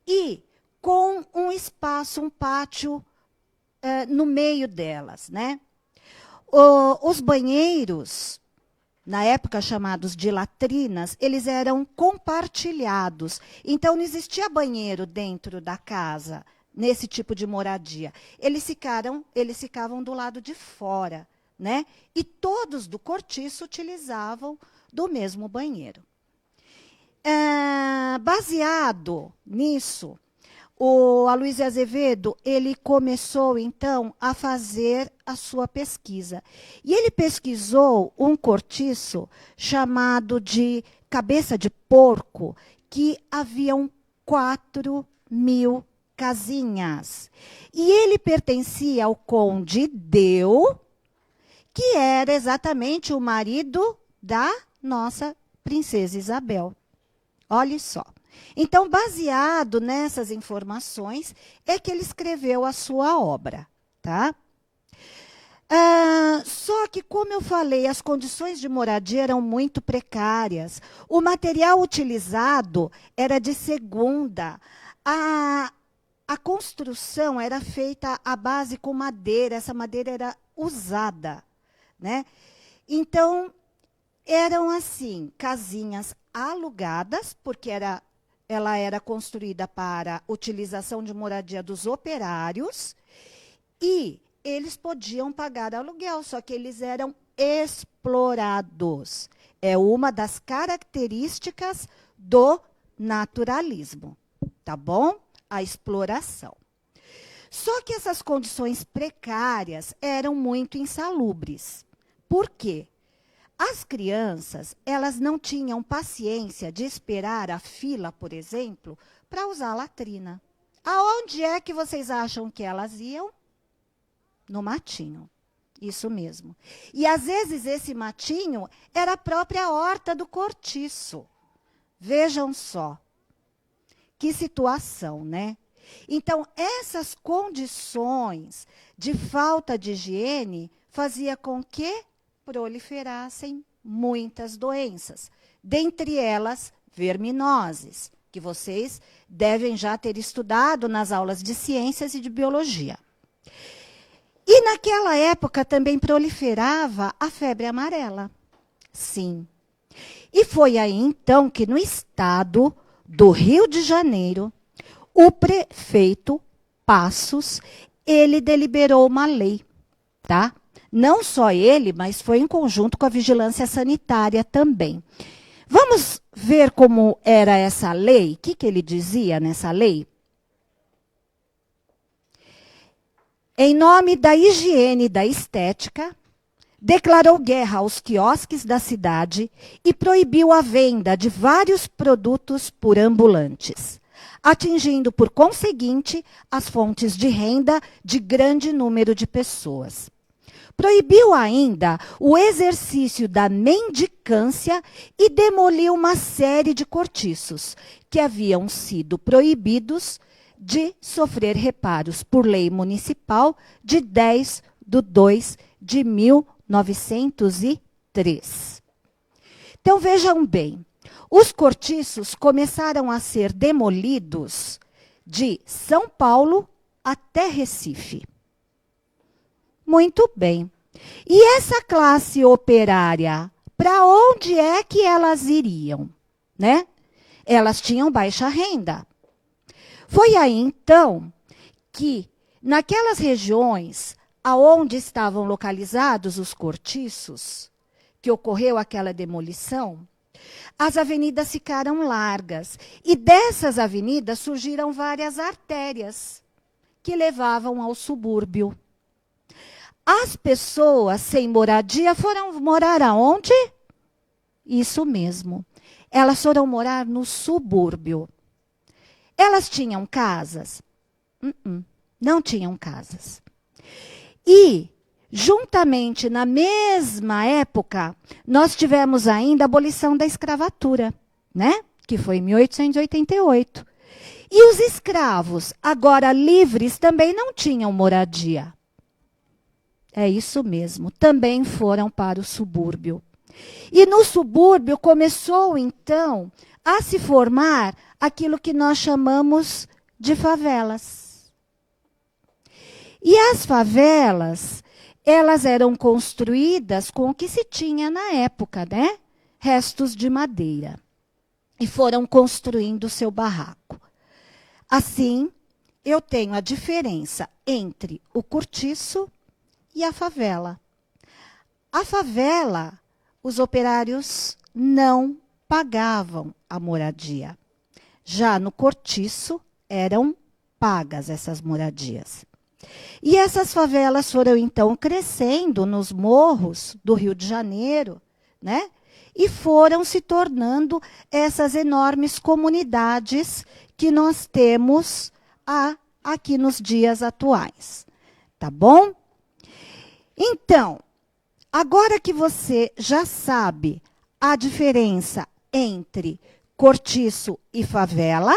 e com um espaço, um pátio no meio delas, né? Os banheiros, na época chamados de latrinas, eles eram compartilhados. Então, não existia banheiro dentro da casa, nesse tipo de moradia. Eles ficavam do lado de fora, né? E todos do cortiço utilizavam do mesmo banheiro. Baseado nisso, o Aloysio Azevedo, ele começou, então, a fazer a sua pesquisa. E ele pesquisou um cortiço chamado de Cabeça de Porco, que haviam 4.000 casinhas. E ele pertencia ao conde Deu, que era exatamente o marido da nossa princesa Isabel. Olha só. Então, baseado nessas informações, é que ele escreveu a sua obra, tá? Só que, como eu falei, as condições de moradia eram muito precárias. O material utilizado era de segunda. A construção era feita à base com madeira. Essa madeira era usada, né? Então, eram assim, casinhas alugadas, porque ela era construída para utilização de moradia dos operários, e eles podiam pagar aluguel, só que eles eram explorados. É uma das características do naturalismo, tá bom? A exploração. Só que essas condições precárias eram muito insalubres. Por quê? As crianças, elas não tinham paciência de esperar a fila, por exemplo, para usar a latrina. Aonde é que vocês acham que elas iam? No matinho. Isso mesmo. E, às vezes, esse matinho era a própria horta do cortiço. Vejam só. Que situação, né? Então, essas condições de falta de higiene fazia com que proliferassem muitas doenças, dentre elas verminoses, que vocês devem já ter estudado nas aulas de ciências e de biologia. E naquela época também proliferava a febre amarela. Sim. E foi aí então que no estado do Rio de Janeiro, o prefeito Passos, ele deliberou uma lei, tá? Não só ele, mas foi em conjunto com a vigilância sanitária também. Vamos ver como era essa lei? O que ele dizia nessa lei? Em nome da higiene e da estética, declarou guerra aos quiosques da cidade e proibiu a venda de vários produtos por ambulantes, atingindo, por conseguinte, as fontes de renda de grande número de pessoas. Proibiu ainda o exercício da mendicância e demoliu uma série de cortiços que haviam sido proibidos de sofrer reparos por lei municipal de 10/2/1903. Então, vejam bem, os cortiços começaram a ser demolidos de São Paulo até Recife. Muito bem. E essa classe operária, para onde é que elas iriam? Né? Elas tinham baixa renda. Foi aí, então, que, naquelas regiões aonde estavam localizados os cortiços, que ocorreu aquela demolição, as avenidas ficaram largas. E dessas avenidas surgiram várias artérias que levavam ao subúrbio. As pessoas sem moradia foram morar aonde? Isso mesmo. Elas foram morar no subúrbio. Elas tinham casas? Não tinham casas. E, juntamente na mesma época, nós tivemos ainda a abolição da escravatura, né? Que foi em 1888. E os escravos, agora livres, também não tinham moradia. É isso mesmo, também foram para o subúrbio. E no subúrbio começou, então, a se formar aquilo que nós chamamos de favelas. E as favelas, elas eram construídas com o que se tinha na época, né? Restos de madeira. E foram construindo o seu barraco. Assim, eu tenho a diferença entre o cortiço e a favela. A favela, os operários não pagavam a moradia. Já no cortiço, eram pagas essas moradias. E essas favelas foram, então, crescendo nos morros do Rio de Janeiro, né? E foram se tornando essas enormes comunidades que nós temos aqui nos dias atuais. Tá bom? Então, agora que você já sabe a diferença entre cortiço e favela,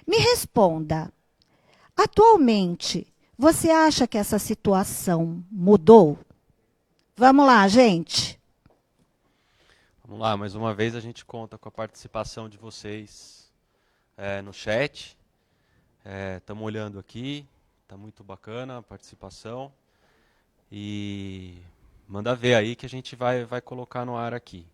me responda. Atualmente, você acha que essa situação mudou? Vamos lá, gente. Vamos lá, mais uma vez a gente conta com a participação de vocês no chat. Estamos olhando aqui, está muito bacana a participação. E manda ver aí que a gente vai colocar no ar aqui.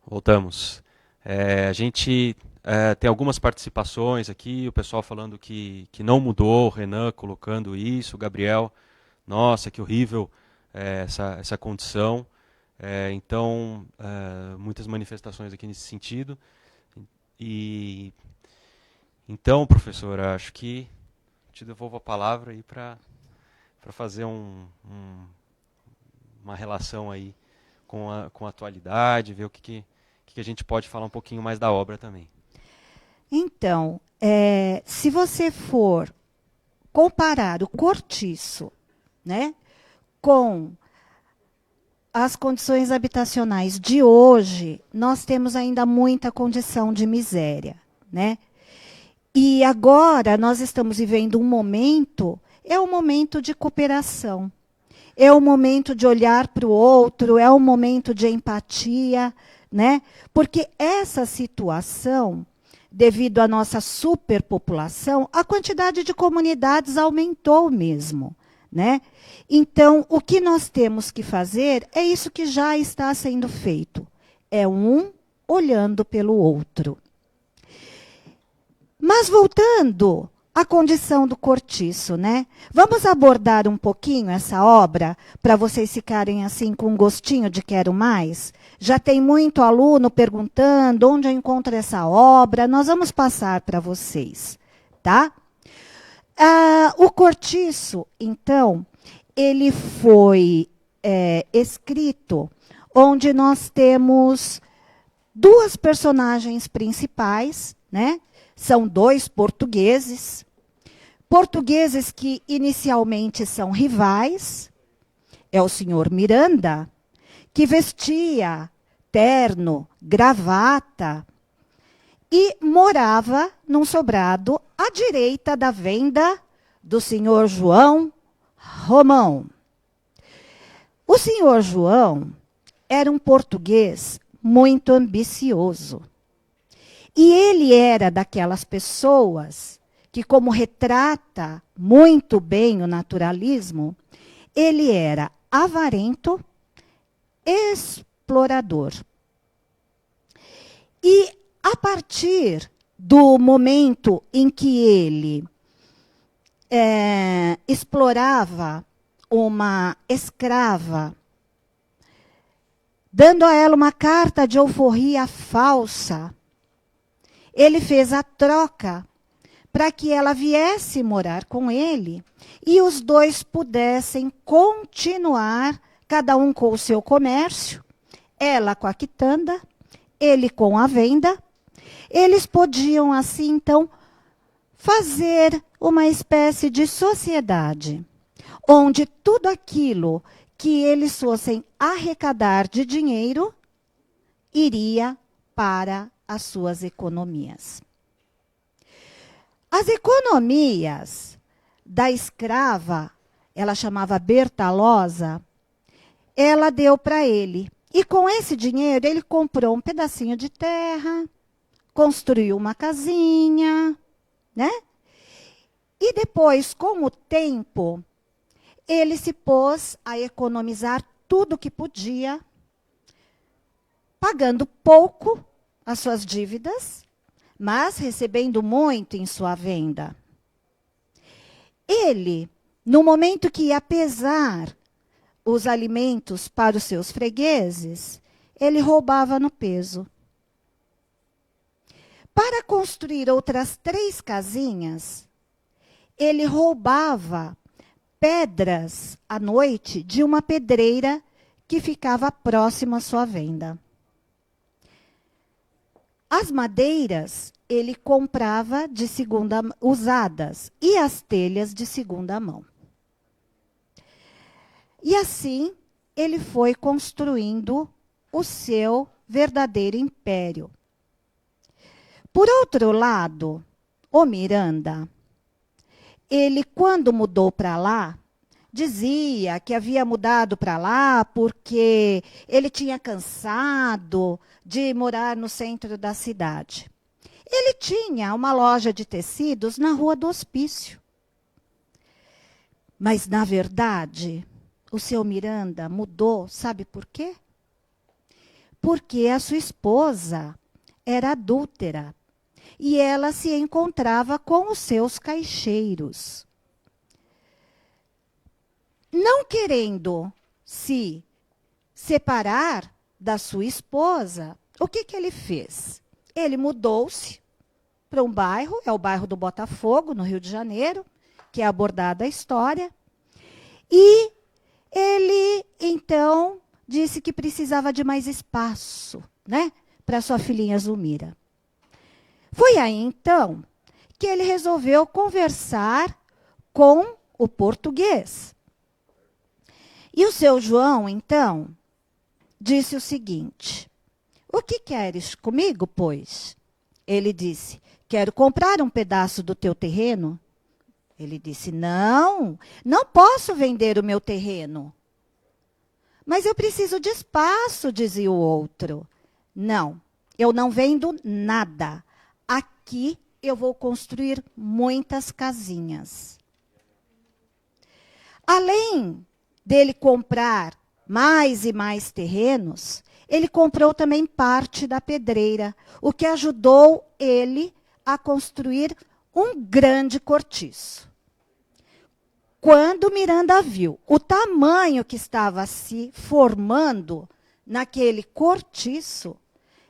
Voltamos. A gente tem algumas participações aqui, o pessoal falando que não mudou, o Renan colocando isso, o Gabriel, nossa, que horrível essa condição. Então, muitas manifestações aqui nesse sentido. E então, professora, acho que te devolvo a palavra aí para fazer uma relação aí com a atualidade, ver o que a gente pode falar um pouquinho mais da obra também. Então, se você for comparar o cortiço, né, com as condições habitacionais de hoje, nós temos ainda muita condição de miséria, né? E agora nós estamos vivendo um momento, é um momento de cooperação. É o momento de olhar para o outro, é o momento de empatia, né? Porque essa situação, devido à nossa superpopulação, a quantidade de comunidades aumentou mesmo, né? Então, o que nós temos que fazer é isso que já está sendo feito. É um olhando pelo outro. Mas voltando a condição do cortiço, né? Vamos abordar um pouquinho essa obra, para vocês ficarem assim com um gostinho de quero mais? Já tem muito aluno perguntando onde eu encontro essa obra, nós vamos passar para vocês, tá? O cortiço, então, ele foi escrito onde nós temos duas personagens principais, né? São dois portugueses que inicialmente são rivais. É o senhor Miranda, que vestia terno, gravata, e morava num sobrado à direita da venda do senhor João Romão. O senhor João era um português muito ambicioso. E ele era daquelas pessoas que, como retrata muito bem o naturalismo, ele era avarento, explorador. E a partir do momento em que ele explorava uma escrava, dando a ela uma carta de alforria falsa, ele fez a troca para que ela viesse morar com ele e os dois pudessem continuar, cada um com o seu comércio, ela com a quitanda, ele com a venda. Eles podiam, assim, então, fazer uma espécie de sociedade, onde tudo aquilo que eles fossem arrecadar de dinheiro iria para as suas economias. As economias da escrava, ela chamava Bertalosa, ela deu para ele. E com esse dinheiro ele comprou um pedacinho de terra, construiu uma casinha, né? E depois, com o tempo, ele se pôs a economizar tudo que podia, pagando pouco as suas dívidas, mas recebendo muito em sua venda. Ele, no momento que ia pesar os alimentos para os seus fregueses, ele roubava no peso. Para construir outras 3 casinhas, ele roubava pedras à noite de uma pedreira que ficava próxima à sua venda. As madeiras ele comprava de segunda, usadas, e as telhas de segunda mão. E assim ele foi construindo o seu verdadeiro império. Por outro lado, o Miranda, ele, quando mudou para lá, dizia que havia mudado para lá porque ele tinha cansado de morar no centro da cidade. Ele tinha uma loja de tecidos na Rua do Hospício. Mas, na verdade, o seu Miranda mudou, sabe por quê? Porque a sua esposa era adúltera e ela se encontrava com os seus caixeiros. Não querendo se separar da sua esposa, o que ele fez? Ele mudou-se para um bairro, é o bairro do Botafogo, no Rio de Janeiro, que é abordada a história, e ele, então, disse que precisava de mais espaço, né, para sua filhinha Zulmira. Foi aí, então, que ele resolveu conversar com o português. E o seu João, então, disse o seguinte: o que queres comigo, pois? Ele disse: quero comprar um pedaço do teu terreno. Ele disse: não, não posso vender o meu terreno. Mas eu preciso de espaço, dizia o outro. Não, eu não vendo nada. Aqui eu vou construir muitas casinhas. Além dele comprar mais e mais terrenos, ele comprou também parte da pedreira, o que ajudou ele a construir um grande cortiço. Quando Miranda viu o tamanho que estava se formando naquele cortiço,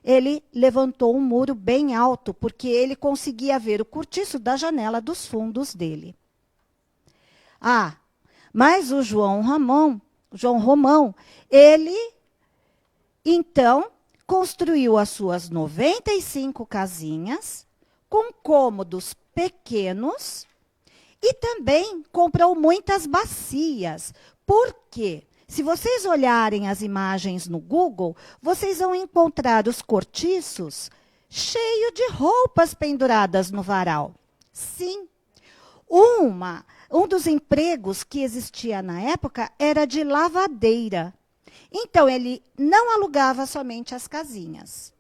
ele levantou um muro bem alto, porque ele conseguia ver o cortiço da janela dos fundos dele. Ah, mas o João Romão, ele, então, construiu as suas 95 casinhas, com cômodos pequenos, e também comprou muitas bacias. Por quê? Se vocês olharem as imagens no Google, vocês vão encontrar os cortiços cheios de roupas penduradas no varal. Sim. Um dos empregos que existia na época era de lavadeira. Então, ele não alugava somente as casinhas.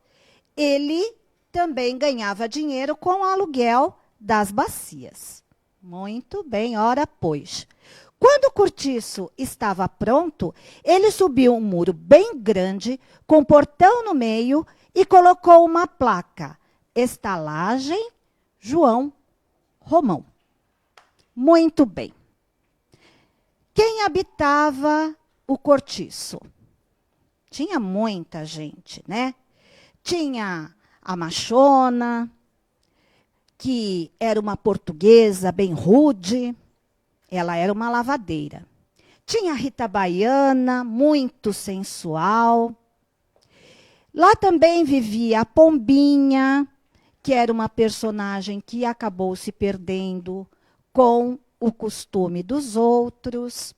Ele também ganhava dinheiro com o aluguel das bacias. Muito bem, ora pois. Quando o cortiço estava pronto, ele subiu um muro bem grande, com portão no meio, e colocou uma placa: Estalagem João Romão. Muito bem. Quem habitava o cortiço? Tinha muita gente, né? Tinha a machona, que era uma portuguesa bem rude. Ela era uma lavadeira. Tinha a Rita Baiana, muito sensual. Lá também vivia a Pombinha, que era uma personagem que acabou se perdendo com o costume dos outros.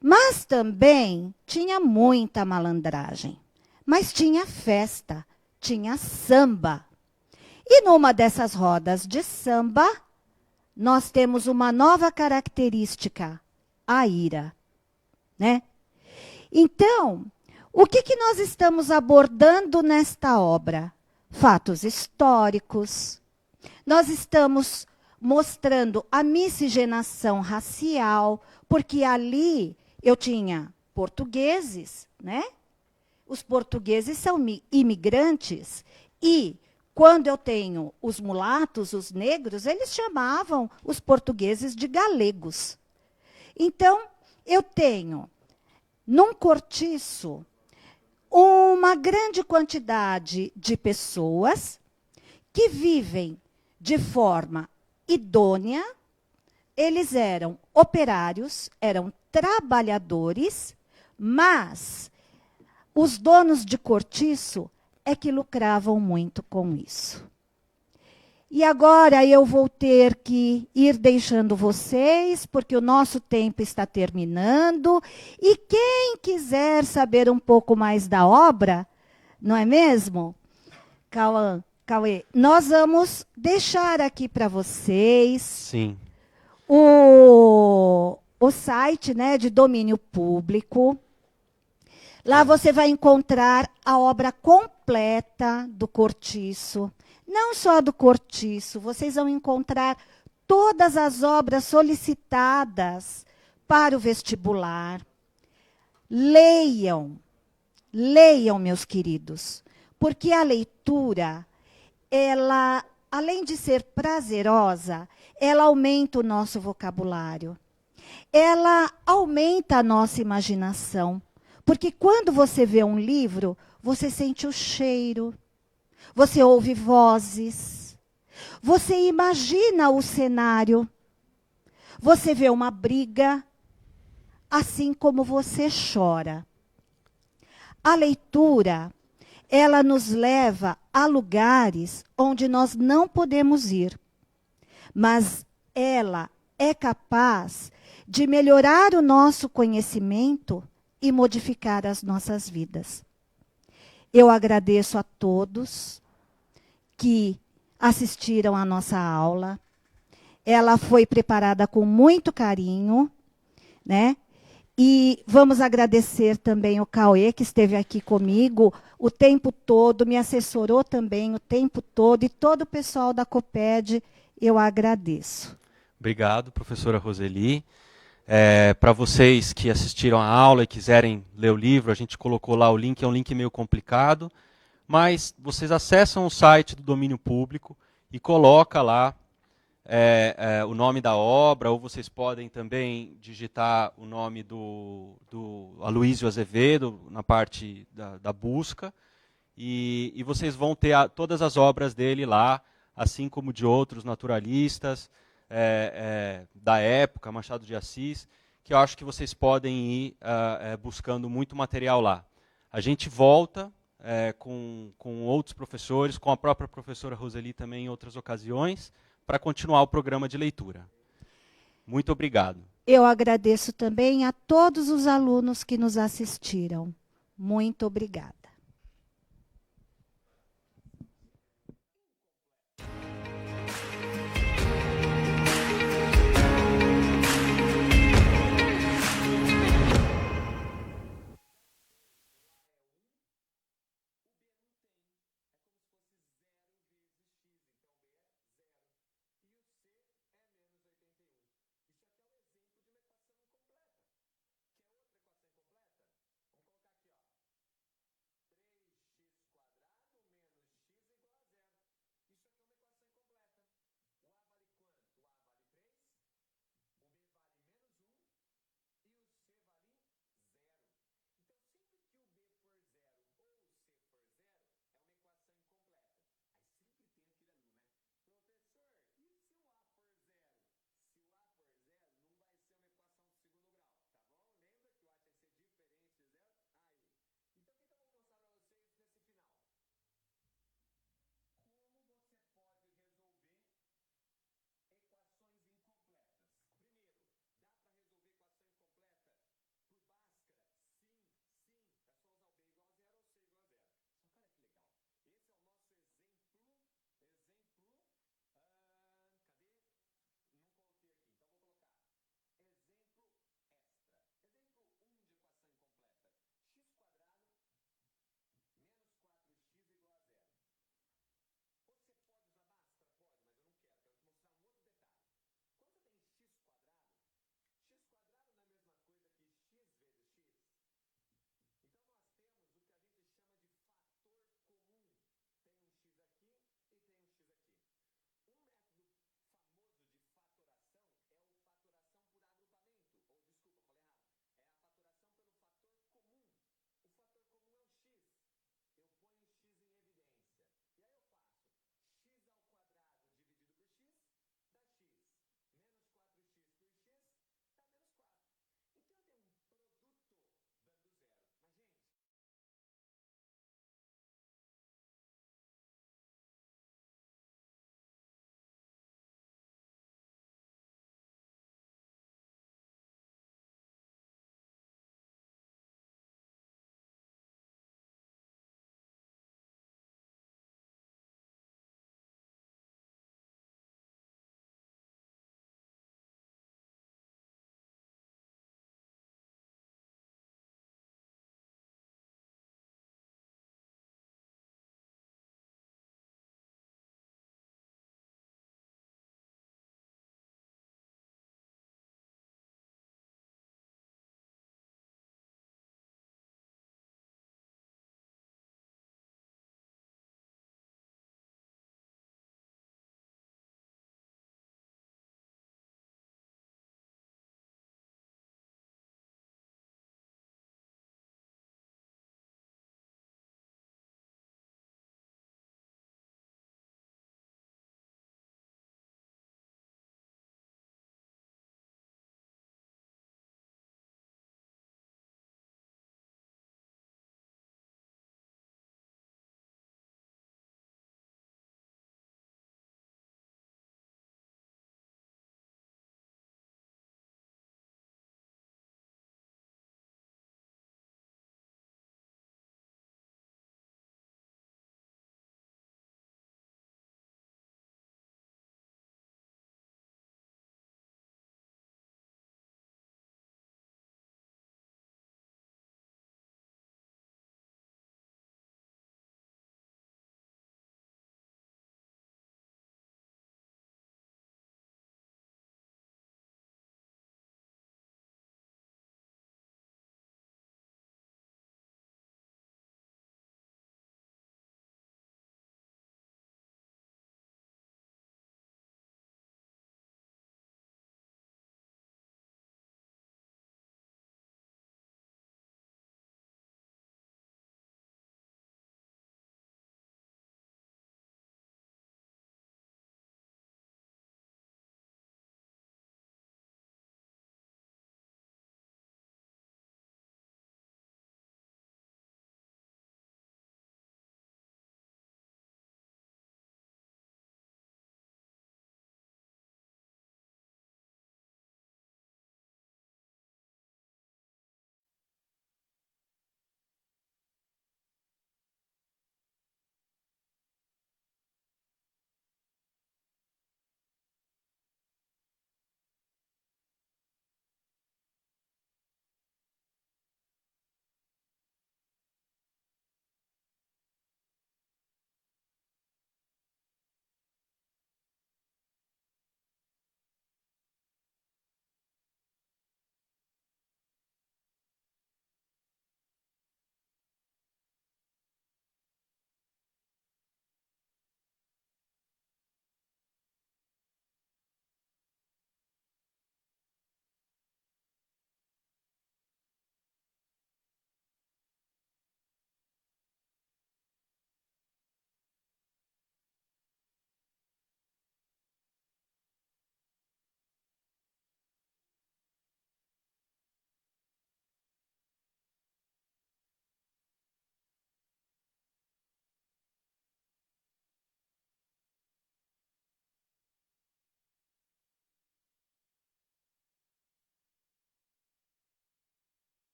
Mas também tinha muita malandragem. Mas tinha festa, tinha samba. E numa dessas rodas de samba, nós temos uma nova característica, a ira, né? Então, o que nós estamos abordando nesta obra? Fatos históricos. Nós estamos mostrando a miscigenação racial, porque ali eu tinha portugueses, né? Os portugueses são imigrantes e quando eu tenho os mulatos, os negros, eles chamavam os portugueses de galegos. Então, eu tenho, num cortiço, uma grande quantidade de pessoas que vivem de forma idônea. Eles eram operários, eram trabalhadores, mas os donos de cortiço é que lucravam muito com isso. E agora eu vou ter que ir deixando vocês, porque o nosso tempo está terminando. E quem quiser saber um pouco mais da obra, não é mesmo? Cauê, nós vamos deixar aqui para vocês. Sim. O site, né, de domínio público. Lá você vai encontrar a obra completa do cortiço. Não só do cortiço, vocês vão encontrar todas as obras solicitadas para o vestibular. Leiam, leiam, meus queridos, porque a leitura, ela, além de ser prazerosa, ela aumenta o nosso vocabulário. Ela aumenta a nossa imaginação. Porque quando você vê um livro, você sente o cheiro, você ouve vozes, você imagina o cenário, você vê uma briga, assim como você chora. A leitura, ela nos leva a lugares onde nós não podemos ir, mas ela é capaz de melhorar o nosso conhecimento e modificar as nossas vidas. Eu agradeço a todos que assistiram à nossa aula. Ela foi preparada com muito carinho, né? E vamos agradecer também o Cauê, que esteve aqui comigo o tempo todo, me assessorou também o tempo todo, e todo o pessoal da Coped, eu agradeço. Obrigado, professora Roseli. Para vocês que assistiram a aula e quiserem ler o livro, a gente colocou lá o link, é um link meio complicado, mas vocês acessam o site do domínio público e coloca lá o nome da obra, ou vocês podem também digitar o nome do Aloysio Azevedo na parte da busca, e vocês vão ter todas as obras dele lá, assim como de outros naturalistas da época, Machado de Assis, que eu acho que vocês podem ir buscando muito material lá. A gente volta com outros professores, com a própria professora Roseli também em outras ocasiões, para continuar o programa de leitura. Muito obrigado. Eu agradeço também a todos os alunos que nos assistiram. Muito obrigada.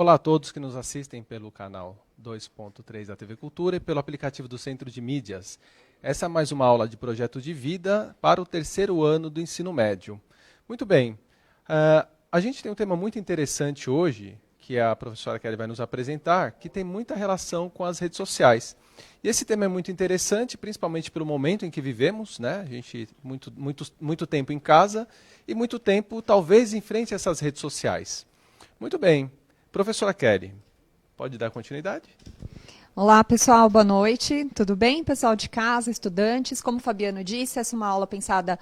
Olá a todos que nos assistem pelo canal 2.3 da TV Cultura e pelo aplicativo do Centro de Mídias. Essa é mais uma aula de projeto de vida para o terceiro ano do ensino médio. Muito bem, a gente tem um tema muito interessante hoje, que a professora Kelly vai nos apresentar, que tem muita relação com as redes sociais. E esse tema é muito interessante, principalmente pelo momento em que vivemos, né? A gente muito tempo em casa e muito tempo, talvez, em frente a essas redes sociais. Muito bem. Professora Kelly, pode dar continuidade? Olá, pessoal, boa noite. Tudo bem, pessoal de casa, estudantes? Como o Fabiano disse, essa é uma aula pensada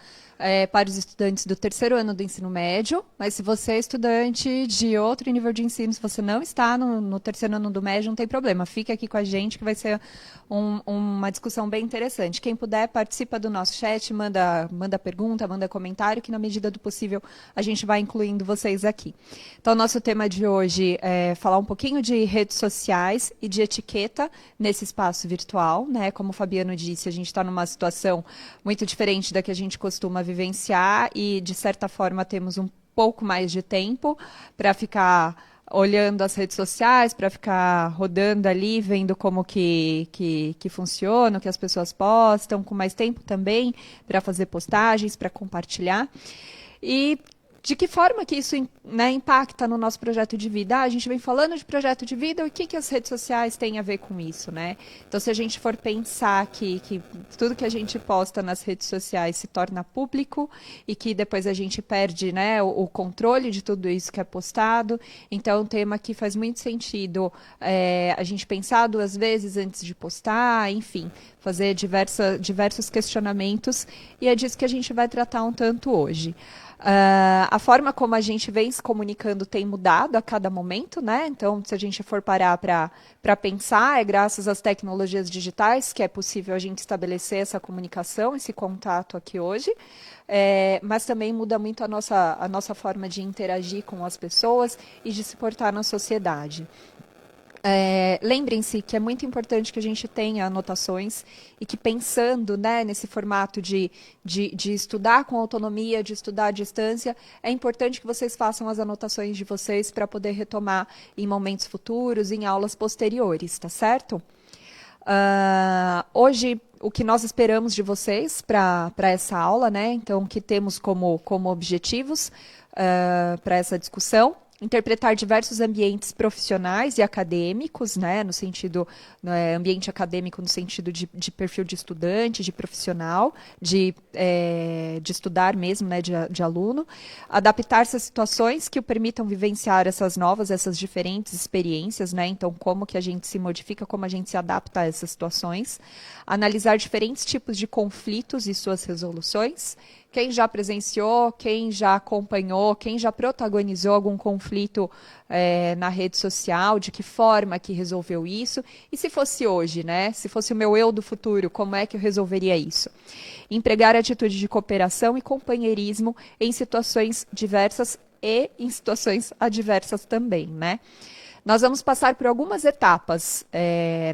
para os estudantes do terceiro ano do ensino médio, mas se você é estudante de outro nível de ensino, se você não está no terceiro ano do médio, não tem problema. Fique aqui com a gente que vai ser uma discussão bem interessante. Quem puder, participa do nosso chat, manda pergunta, manda comentário, que na medida do possível a gente vai incluindo vocês aqui. Então, nosso tema de hoje é falar um pouquinho de redes sociais e de etiqueta nesse espaço virtual, né? Como o Fabiano disse, a gente está numa situação muito diferente da que a gente costuma vivenciar e, de certa forma, temos um pouco mais de tempo para ficar olhando as redes sociais, para ficar rodando ali, vendo como que funciona, o que as pessoas postam, com mais tempo também para fazer postagens, para compartilhar. E de que forma que isso, né, impacta no nosso projeto de vida? A gente vem falando de projeto de vida, o que as redes sociais têm a ver com isso, né? Então, se a gente for pensar que tudo que a gente posta nas redes sociais se torna público e que depois a gente perde, né, o controle de tudo isso que é postado, então é um tema que faz muito sentido a gente pensar duas vezes antes de postar, enfim, fazer diversos questionamentos, e é disso que a gente vai tratar um tanto hoje. A forma como a gente vem se comunicando tem mudado a cada momento, né? Então, se a gente for parar para pensar, é graças às tecnologias digitais que é possível a gente estabelecer essa comunicação, esse contato aqui hoje. Mas também muda muito a nossa forma de interagir com as pessoas e de se portar na sociedade. Lembrem-se que é muito importante que a gente tenha anotações e que, pensando, né, nesse formato de estudar com autonomia, de estudar à distância, é importante que vocês façam as anotações de vocês para poder retomar em momentos futuros, em aulas posteriores, tá certo? Hoje, o que nós esperamos de vocês para essa aula, né, então, que temos como objetivos para essa discussão: interpretar diversos ambientes profissionais e acadêmicos, né, no sentido, ambiente acadêmico no sentido de perfil de estudante, de profissional, de estudar mesmo, né, de aluno, adaptar-se a situações que o permitam vivenciar essas diferentes experiências, né, então como que a gente se modifica, como a gente se adapta a essas situações, analisar diferentes tipos de conflitos e suas resoluções. Quem já presenciou, quem já acompanhou, quem já protagonizou algum conflito na rede social, de que forma que resolveu isso? E se fosse hoje, né? Se fosse o meu eu do futuro, como é que eu resolveria isso? Empregar atitude de cooperação e companheirismo em situações diversas e em situações adversas também, né? Nós vamos passar por algumas etapas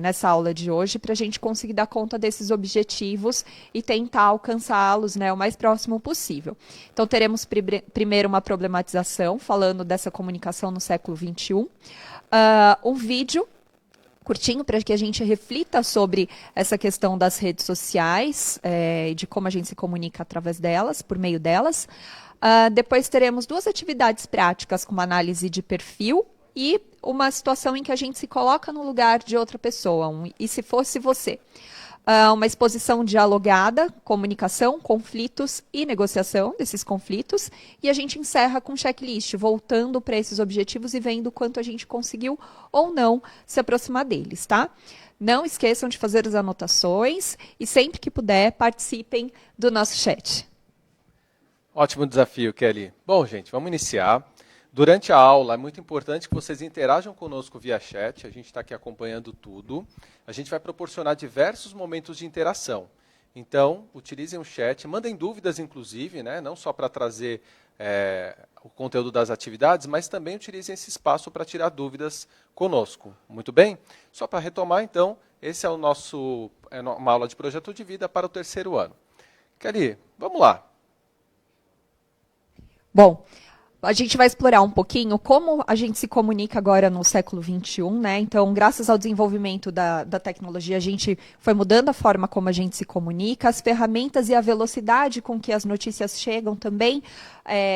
nessa aula de hoje para a gente conseguir dar conta desses objetivos e tentar alcançá-los, né, o mais próximo possível. Então, teremos primeiro uma problematização, falando dessa comunicação no século XXI, um vídeo curtinho para que a gente reflita sobre essa questão das redes sociais e de como a gente se comunica através delas, por meio delas. Depois teremos duas atividades práticas com uma análise de perfil e uma situação em que a gente se coloca no lugar de outra pessoa, e se fosse você. Uma exposição dialogada, comunicação, conflitos e negociação desses conflitos, e a gente encerra com um checklist, voltando para esses objetivos e vendo quanto a gente conseguiu ou não se aproximar deles, tá? Não esqueçam de fazer as anotações e, sempre que puder, participem do nosso chat. Ótimo desafio, Kelly. Bom, gente, vamos iniciar. Durante a aula, é muito importante que vocês interajam conosco via chat, a gente está aqui acompanhando tudo. A gente vai proporcionar diversos momentos de interação. Então, utilizem o chat, mandem dúvidas, inclusive, né, não só para trazer o conteúdo das atividades, mas também utilizem esse espaço para tirar dúvidas conosco. Muito bem? Só para retomar, então, esse é o nosso uma aula de projeto de vida para o terceiro ano. Kelly, vamos lá. Bom, A gente vai explorar um pouquinho como a gente se comunica agora no século XXI, né? Então, graças ao desenvolvimento da tecnologia, a gente foi mudando a forma como a gente se comunica, as ferramentas e a velocidade com que as notícias chegam também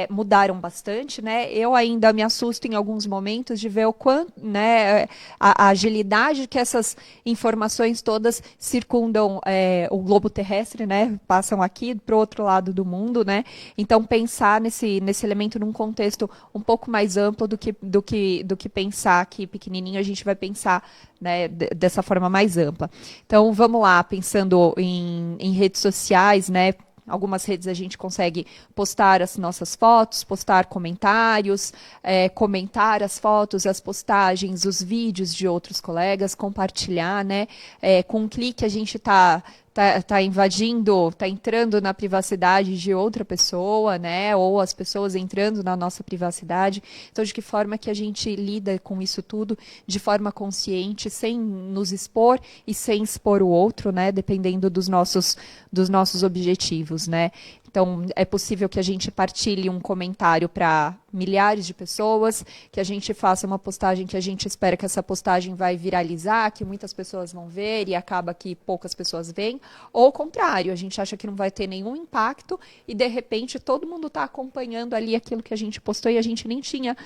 mudaram bastante, né? Eu ainda me assusto em alguns momentos de ver o quanto, né, a agilidade que essas informações todas circundam o globo terrestre, né? Passam aqui para o outro lado do mundo, né? Então, pensar nesse elemento num contexto um pouco mais amplo do que pensar que pequenininho, a gente vai pensar, né, dessa forma mais ampla. Então, vamos lá, pensando em redes sociais, né? Algumas redes a gente consegue postar as nossas fotos, postar comentários, comentar as fotos, as postagens, os vídeos de outros colegas, compartilhar, né? Com um clique a gente está invadindo, está entrando na privacidade de outra pessoa, né? Ou as pessoas entrando na nossa privacidade. Então, de que forma que a gente lida com isso tudo de forma consciente, sem nos expor e sem expor o outro, né? Dependendo dos nossos objetivos, né? Então, é possível que a gente partilhe um comentário para milhares de pessoas, que a gente faça uma postagem que a gente espera que essa postagem vai viralizar, que muitas pessoas vão ver e acaba que poucas pessoas veem, ou ao contrário, a gente acha que não vai ter nenhum impacto e, de repente, todo mundo está acompanhando ali aquilo que a gente postou e a gente nem tinha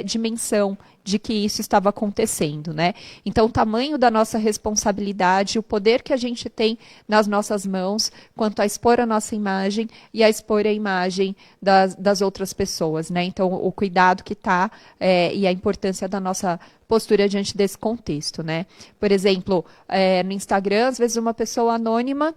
dimensão de que isso estava acontecendo, né? Então, o tamanho da nossa responsabilidade, o poder que a gente tem nas nossas mãos quanto a expor a nossa imagem e a expor a imagem das outras pessoas, né? Então, o cuidado que está e a importância da nossa postura diante desse contexto, né? Por exemplo, no Instagram, às vezes uma pessoa anônima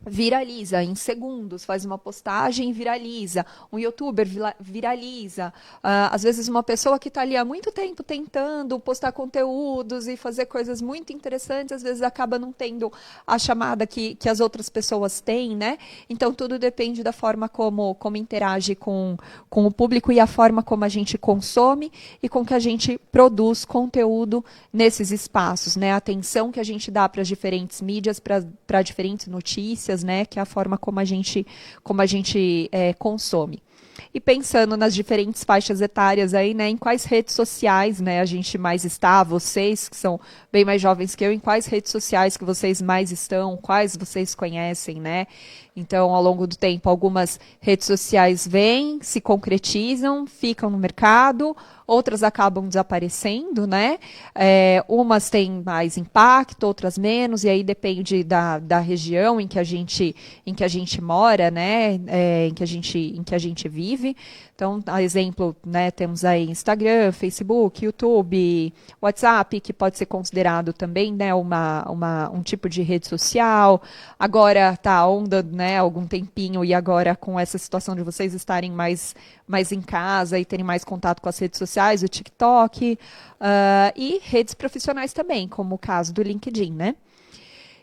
viraliza em segundos, faz uma postagem e viraliza. Um youtuber viraliza. Às vezes uma pessoa que está ali há muito tempo tentando postar conteúdos e fazer coisas muito interessantes, às vezes acaba não tendo a chamada que as outras pessoas têm, né? Então tudo depende da forma como interage com o público e a forma como a gente consome e com que a gente produz conteúdo nesses espaços, né? A atenção que a gente dá para as diferentes mídias, para diferentes notícias, né, que é a forma como a gente consome. E pensando nas diferentes faixas etárias aí, né, em quais redes sociais, né, a gente mais está, vocês que são bem mais jovens que eu, em quais redes sociais que vocês mais estão, quais vocês conhecem, né? Então, ao longo do tempo, algumas redes sociais vêm, se concretizam, ficam no mercado, outras acabam desaparecendo, né? Umas têm mais impacto, outras menos, e aí depende da região em que a gente mora, né? Em que a gente vive. Então, a exemplo, né, temos aí Instagram, Facebook, YouTube, WhatsApp, que pode ser considerado também, né, um tipo de rede social. Agora está a onda, né, algum tempinho, e agora com essa situação de vocês estarem mais em casa e terem mais contato com as redes sociais, o TikTok, e redes profissionais também, como o caso do LinkedIn, né?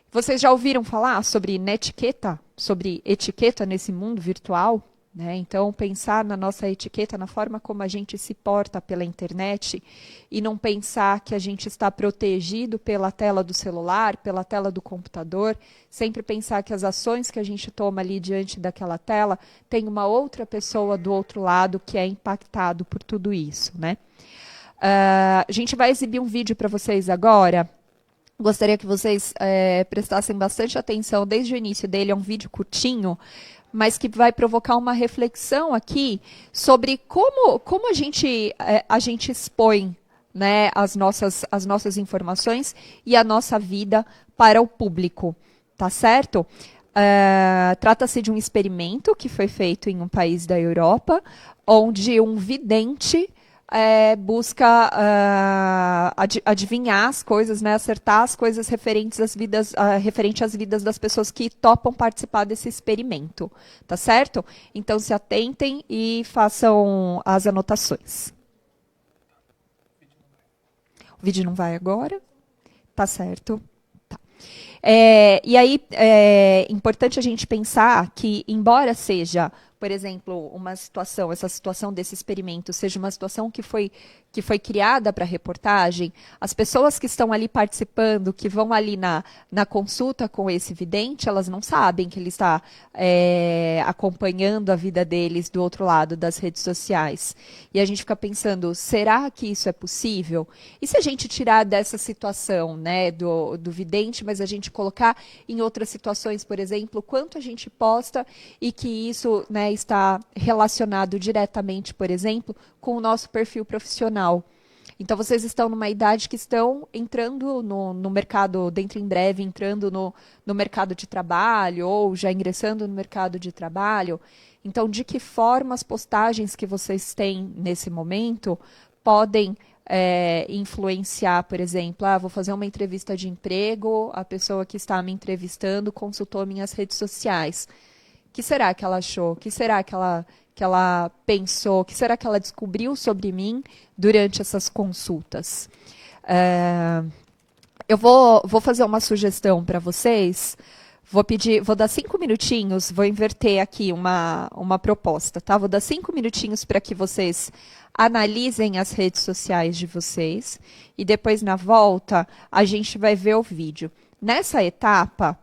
Vocês já ouviram falar sobre netiqueta, sobre etiqueta nesse mundo virtual? Né? Então, pensar na nossa etiqueta, na forma como a gente se porta pela internet e não pensar que a gente está protegido pela tela do celular, pela tela do computador, sempre pensar que as ações que a gente toma ali diante daquela tela tem uma outra pessoa do outro lado que é impactado por tudo isso. Né? A gente vai exibir um vídeo para vocês agora. Gostaria que vocês prestassem bastante atenção desde o início dele, é um vídeo curtinho, mas que vai provocar uma reflexão aqui sobre como a gente expõe, né, as nossas informações e a nossa vida para o público, tá certo? Trata-se de um experimento que foi feito em um país da Europa, onde um vidente busca adivinhar as coisas, né, acertar as coisas referente às vidas das pessoas que topam participar desse experimento, tá certo? Então se atentem e façam as anotações. O vídeo não vai agora? Tá certo. Tá. E aí é importante a gente pensar que, embora seja, por exemplo, uma situação, essa situação desse experimento seja uma situação que foi criada para reportagem, as pessoas que estão ali participando, que vão ali na consulta com esse vidente, elas não sabem que ele está acompanhando a vida deles do outro lado das redes sociais. E a gente fica pensando, será que isso é possível? E se a gente tirar dessa situação, né, do vidente, mas a gente colocar em outras situações, por exemplo, quanto a gente posta e que isso, né, está relacionado diretamente, por exemplo, com o nosso perfil profissional. Então, vocês estão numa idade que estão entrando no mercado, dentro em breve, entrando no mercado de trabalho, ou já ingressando no mercado de trabalho. Então, de que forma as postagens que vocês têm nesse momento podem influenciar, por exemplo, vou fazer uma entrevista de emprego, a pessoa que está me entrevistando consultou minhas redes sociais. O que será que ela achou? O que será que ela pensou? O que será que ela descobriu sobre mim durante essas consultas? Eu vou fazer uma sugestão para vocês. Vou dar 5 minutinhos, vou inverter aqui uma proposta, tá? Vou dar 5 minutinhos para que vocês analisem as redes sociais de vocês e depois, na volta, a gente vai ver o vídeo. Nessa etapa,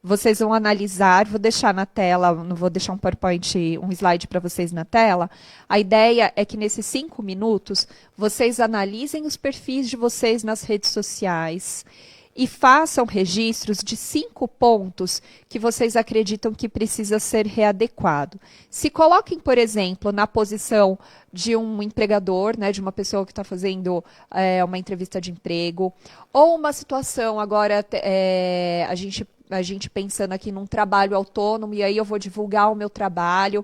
vocês vão analisar, vou deixar na tela, não vou deixar um PowerPoint, um slide para vocês na tela. A ideia é que nesses 5 minutos, vocês analisem os perfis de vocês nas redes sociais e façam registros de 5 pontos que vocês acreditam que precisa ser readequado. Se coloquem, por exemplo, na posição de um empregador, né, de uma pessoa que está fazendo uma entrevista de emprego, ou uma situação agora, a gente pensando aqui num trabalho autônomo, e aí eu vou divulgar o meu trabalho.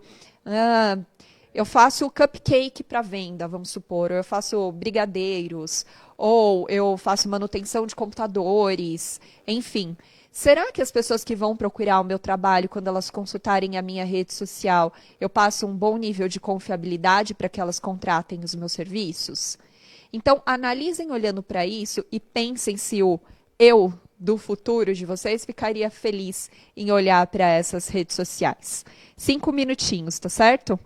Eu faço cupcake para venda, vamos supor, ou eu faço brigadeiros, ou eu faço manutenção de computadores, enfim. Será que as pessoas que vão procurar o meu trabalho, quando elas consultarem a minha rede social, eu passo um bom nível de confiabilidade para que elas contratem os meus serviços? Então, analisem olhando para isso e pensem se o eu do futuro de vocês ficaria feliz em olhar para essas redes sociais. 5 minutinhos, tá certo?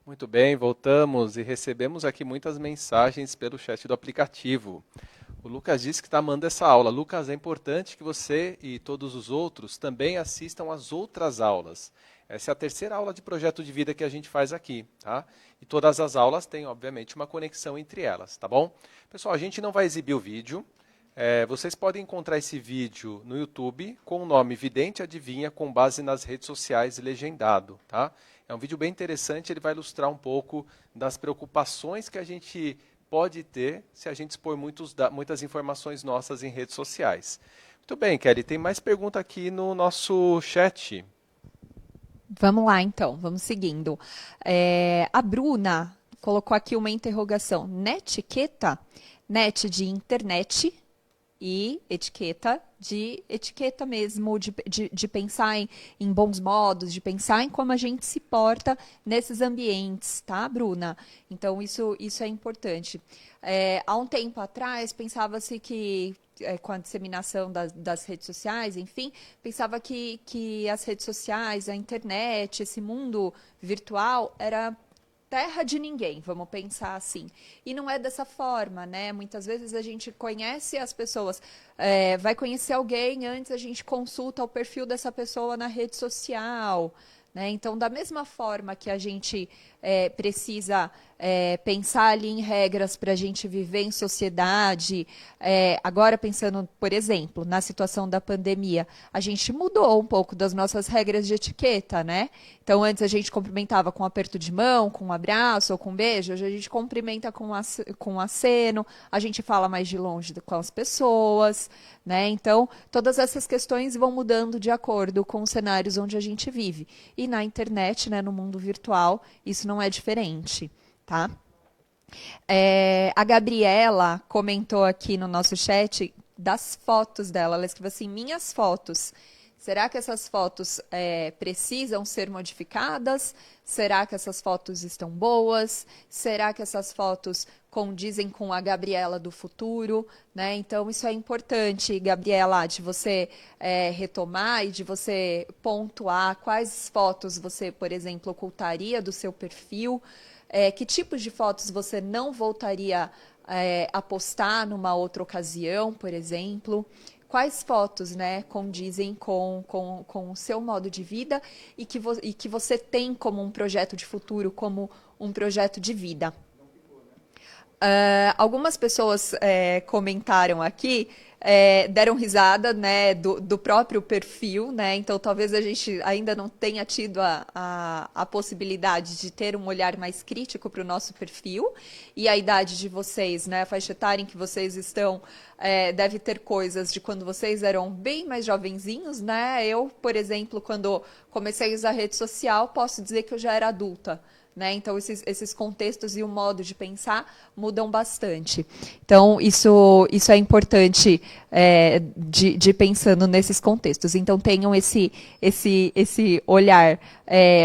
Muito bem, voltamos e recebemos aqui muitas mensagens pelo chat do aplicativo. O Lucas disse que está amando essa aula. Lucas, é importante que você e todos os outros também assistam às outras aulas. Essa é a terceira aula de projeto de vida que a gente faz aqui, tá? E todas as aulas têm, obviamente, uma conexão entre elas, tá bom? Pessoal, a gente não vai exibir o vídeo. Vocês podem encontrar esse vídeo no YouTube com o nome Vidente Adivinha, com base nas redes sociais e legendado, tá? É um vídeo bem interessante, ele vai ilustrar um pouco das preocupações que a gente pode ter se a gente expor muitas informações nossas em redes sociais. Muito bem, Kelly, tem mais pergunta aqui no nosso chat. Vamos lá, então, vamos seguindo. A Bruna colocou aqui uma interrogação. Netiqueta? Net de internet e etiqueta de etiqueta mesmo, de pensar em bons modos, de pensar em como a gente se porta nesses ambientes, tá, Bruna? Então, isso é importante. Há um tempo atrás, pensava-se que, com a disseminação das redes sociais, enfim, pensava que as redes sociais, a internet, esse mundo virtual era terra de ninguém, vamos pensar assim. E não é dessa forma, né? Muitas vezes a gente conhece as pessoas, vai conhecer alguém, antes a gente consulta o perfil dessa pessoa na rede social, né? Então, da mesma forma que a gente precisa pensar ali em regras para a gente viver em sociedade, agora pensando, por exemplo, na situação da pandemia, a gente mudou um pouco das nossas regras de etiqueta, né? Então, antes a gente cumprimentava com um aperto de mão, com um abraço ou com um beijo, hoje a gente cumprimenta com um aceno, a gente fala mais de longe com as pessoas, né? Então, todas essas questões vão mudando de acordo com os cenários onde a gente vive. E na internet, né, no mundo virtual, isso não é diferente, tá? A Gabriela comentou aqui no nosso chat das fotos dela. Ela escreveu assim, minhas fotos. Será que essas fotos precisam ser modificadas? Será que essas fotos estão boas? Será que essas fotos condizem com a Gabriela do futuro? Né? Então, isso é importante, Gabriela, de você retomar e de você pontuar quais fotos você, por exemplo, ocultaria do seu perfil, que tipos de fotos você não voltaria a postar numa outra ocasião, por exemplo. Quais fotos, né, condizem com o seu modo de vida e que você tem como um projeto de futuro, como um projeto de vida. Algumas pessoas comentaram aqui, deram risada, né, do próprio perfil, né? Então talvez a gente ainda não tenha tido a possibilidade de ter um olhar mais crítico para o nosso perfil, e a idade de vocês, né, a faixa etária em que vocês estão, deve ter coisas de quando vocês eram bem mais jovenzinhos, né? Eu, por exemplo, quando comecei a usar rede social, posso dizer que eu já era adulta. Né? Então, esses contextos e o modo de pensar mudam bastante. Então, isso é importante de pensando nesses contextos. Então, tenham esse olhar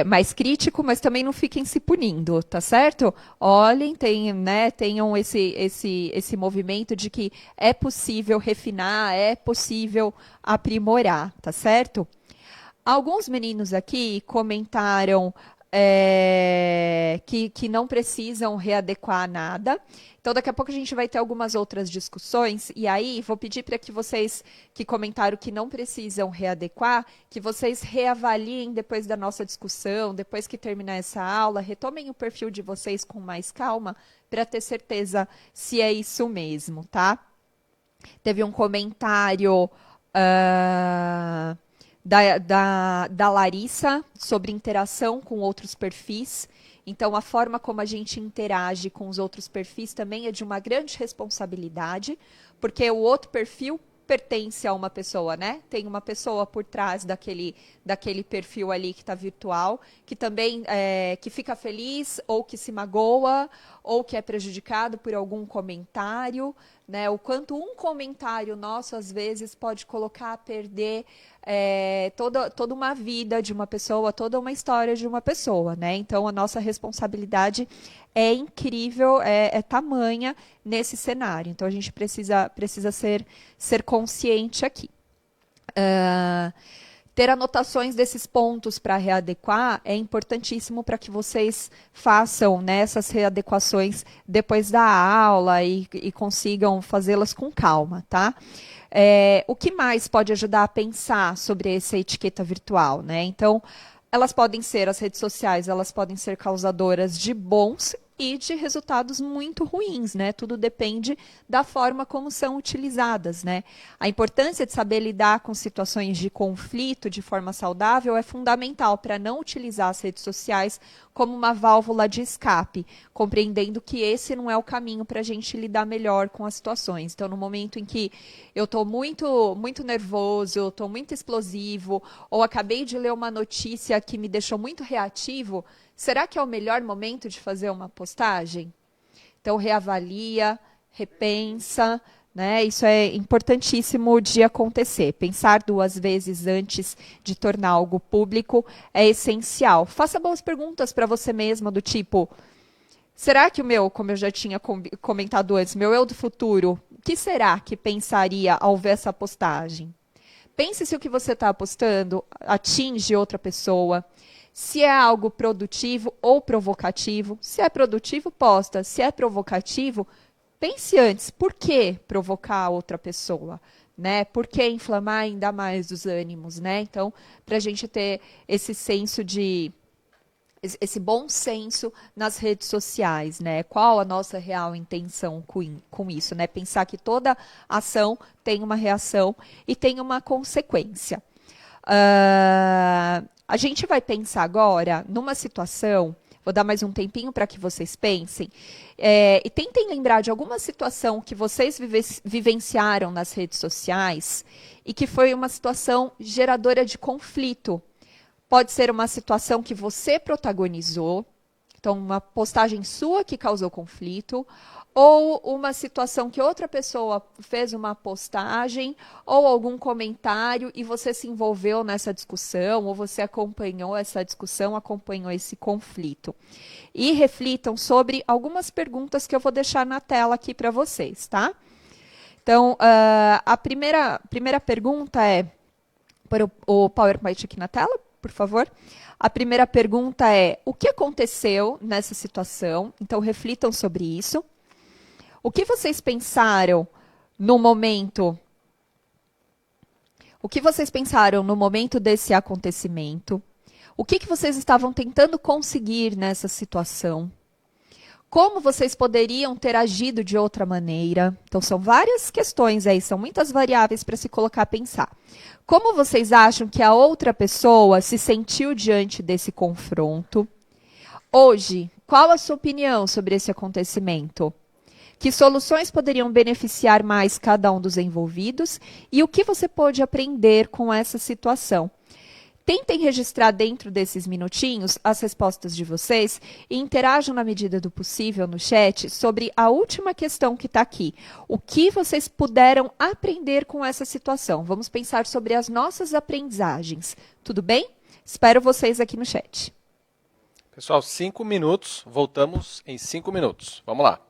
mais crítico, mas também não fiquem se punindo, tá certo? Olhem, tenham esse movimento de que é possível refinar, é possível aprimorar, tá certo? Alguns meninos aqui comentaram que não precisam readequar nada. Então, daqui a pouco a gente vai ter algumas outras discussões, e aí vou pedir para que vocês que comentaram que não precisam readequar, que vocês reavaliem depois da nossa discussão, depois que terminar essa aula, retomem o perfil de vocês com mais calma, para ter certeza se é isso mesmo, tá? Teve um comentário da Larissa sobre interação com outros perfis. Então, a forma como a gente interage com os outros perfis também é de uma grande responsabilidade, porque o outro perfil pertence a uma pessoa, né? Tem uma pessoa por trás daquele perfil ali que está virtual, que também que fica feliz, ou que se magoa, ou que é prejudicado por algum comentário, né? O quanto um comentário nosso, às vezes, pode colocar a perder toda uma vida de uma pessoa, toda uma história de uma pessoa, né? Então, a nossa responsabilidade é incrível, é tamanha nesse cenário. Então, a gente precisa ser consciente aqui. Ter anotações desses pontos para readequar é importantíssimo para que vocês façam, né, essas readequações depois da aula e consigam fazê-las com calma, tá? O que mais pode ajudar a pensar sobre essa etiqueta virtual, né? Então, elas podem ser, as redes sociais, elas podem ser causadoras de bons e de resultados muito ruins, né? Tudo depende da forma como são utilizadas, né? A importância de saber lidar com situações de conflito de forma saudável é fundamental para não utilizar as redes sociais como uma válvula de escape, compreendendo que esse não é o caminho para a gente lidar melhor com as situações. Então, no momento em que eu estou muito nervoso, eu estou muito explosivo, ou acabei de ler uma notícia que me deixou muito reativo, será que é o melhor momento de fazer uma postagem? Então, reavalia, repensa, né? Isso é importantíssimo de acontecer. Pensar 2 vezes antes de tornar algo público é essencial. Faça boas perguntas para você mesma, do tipo, será que o meu, como eu já tinha comentado antes, meu eu do futuro, o que será que pensaria ao ver essa postagem? Pense se o que você está postando atinge outra pessoa, se é algo produtivo ou provocativo. Se é produtivo, posta. Se é provocativo, pense antes, por que provocar outra pessoa? Né? Por que inflamar ainda mais os ânimos? Né? Então, para a gente ter esse bom senso nas redes sociais, né? Qual a nossa real intenção com isso, né? Pensar que toda ação tem uma reação e tem uma consequência. A gente vai pensar agora numa situação, vou dar mais um tempinho para que vocês pensem, e tentem lembrar de alguma situação que vocês vivenciaram nas redes sociais e que foi uma situação geradora de conflito. Pode ser uma situação que você protagonizou, então uma postagem sua que causou conflito, ou uma situação que outra pessoa fez uma postagem ou algum comentário e você se envolveu nessa discussão, ou você acompanhou essa discussão, acompanhou esse conflito. E reflitam sobre algumas perguntas que eu vou deixar na tela aqui para vocês, tá? Então, a primeira pergunta é, pôr o PowerPoint aqui na tela, por favor. A primeira pergunta é, o que aconteceu nessa situação? Então, reflitam sobre isso. O que vocês pensaram no momento? O que vocês pensaram no momento desse acontecimento? O que vocês estavam tentando conseguir nessa situação? Como vocês poderiam ter agido de outra maneira? Então, são várias questões aí, são muitas variáveis para se colocar a pensar. Como vocês acham que a outra pessoa se sentiu diante desse confronto? Hoje, qual a sua opinião sobre esse acontecimento? Que soluções poderiam beneficiar mais cada um dos envolvidos? E o que você pode aprender com essa situação? Tentem registrar dentro desses minutinhos as respostas de vocês e interajam na medida do possível no chat sobre a última questão que está aqui. O que vocês puderam aprender com essa situação? Vamos pensar sobre as nossas aprendizagens. Tudo bem? Espero vocês aqui no chat. Pessoal, 5 minutos. Voltamos em 5 minutos. Vamos lá.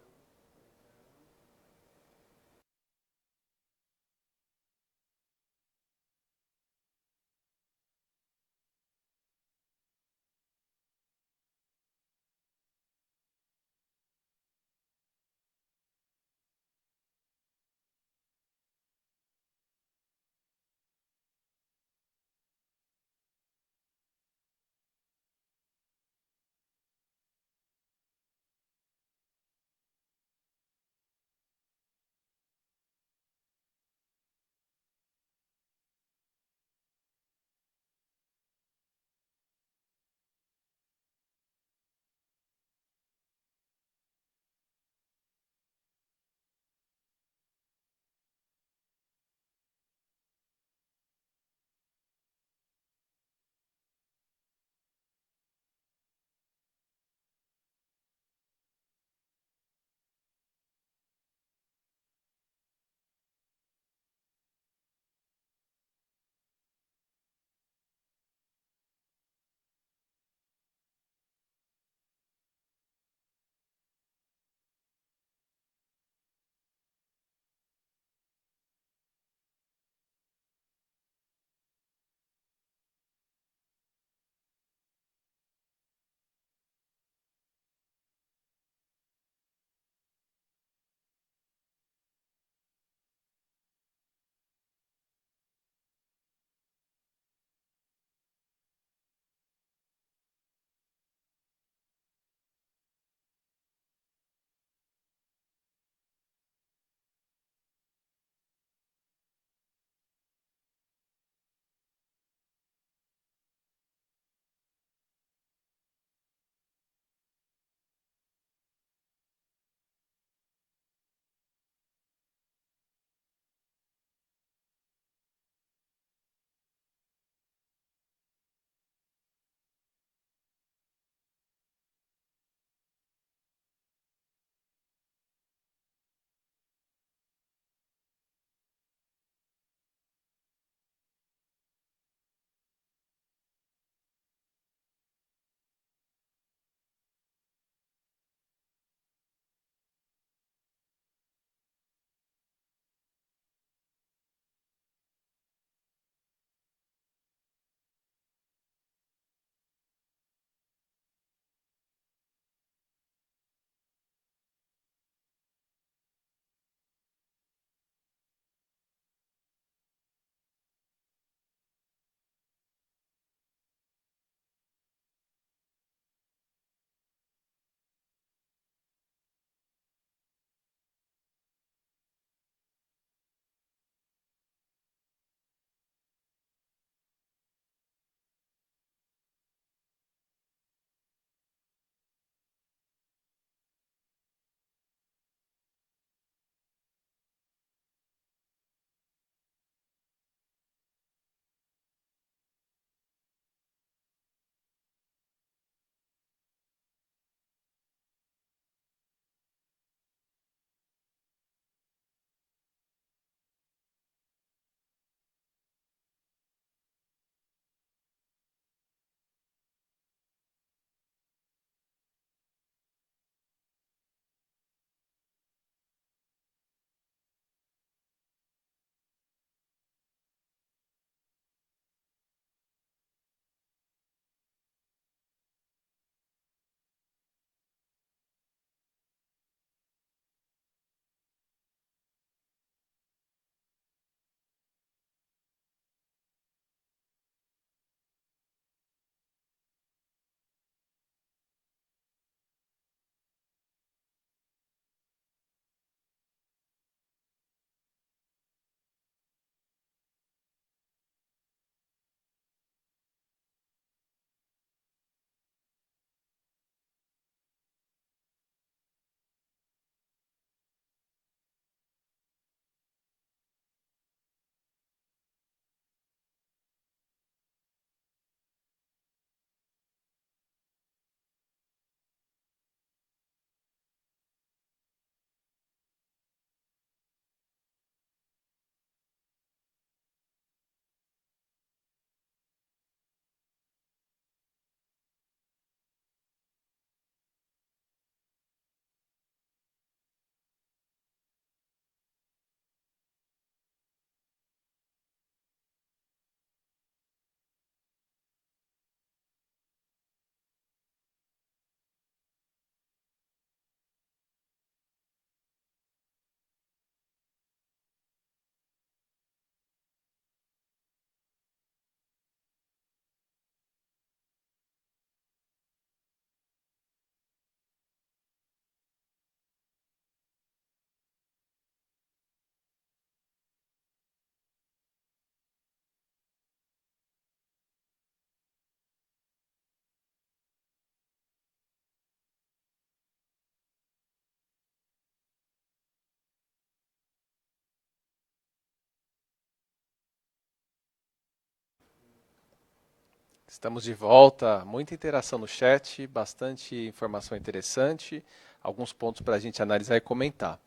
Estamos de volta, muita interação no chat, bastante informação interessante, alguns pontos para a gente analisar e comentar.